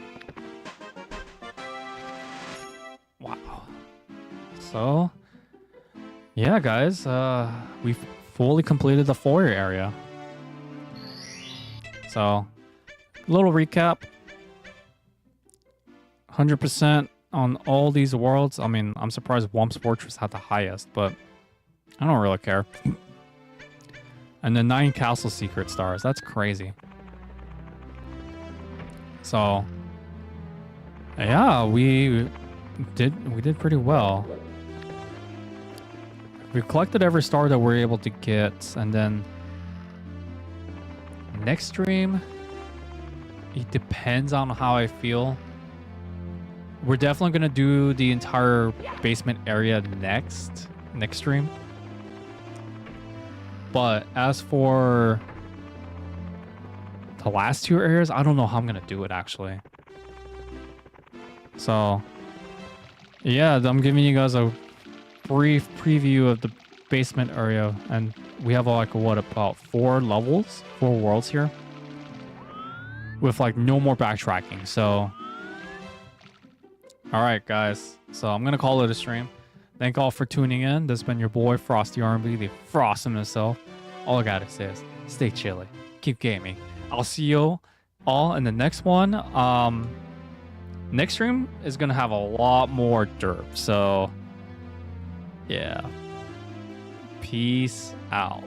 Wow. So, Yeah, guys, we've fully completed the foyer area. So, little recap. 100% on all these worlds. I mean, I'm surprised Wump's Fortress had the highest, but I don't really care. And then 9 castle secret stars. That's crazy. So, yeah, we did pretty well. We collected every star that we're able to get, and then next stream, it depends on how I feel. We're definitely gonna do the entire basement area next stream. But as for the last 2 areas, I don't know how I'm gonna do it actually. So yeah, I'm giving you guys a brief preview of the basement area, and we have like what, about 4 levels, 4 worlds here, with like no more backtracking. So all right, guys. So I'm gonna call it a stream. Thank all for tuning in. This has been your boy Frosty R&B, the Frosty himself. All I gotta say is stay chilly, keep gaming. I'll see you all in the next one. Next stream is gonna have a lot more derp. So yeah, peace out.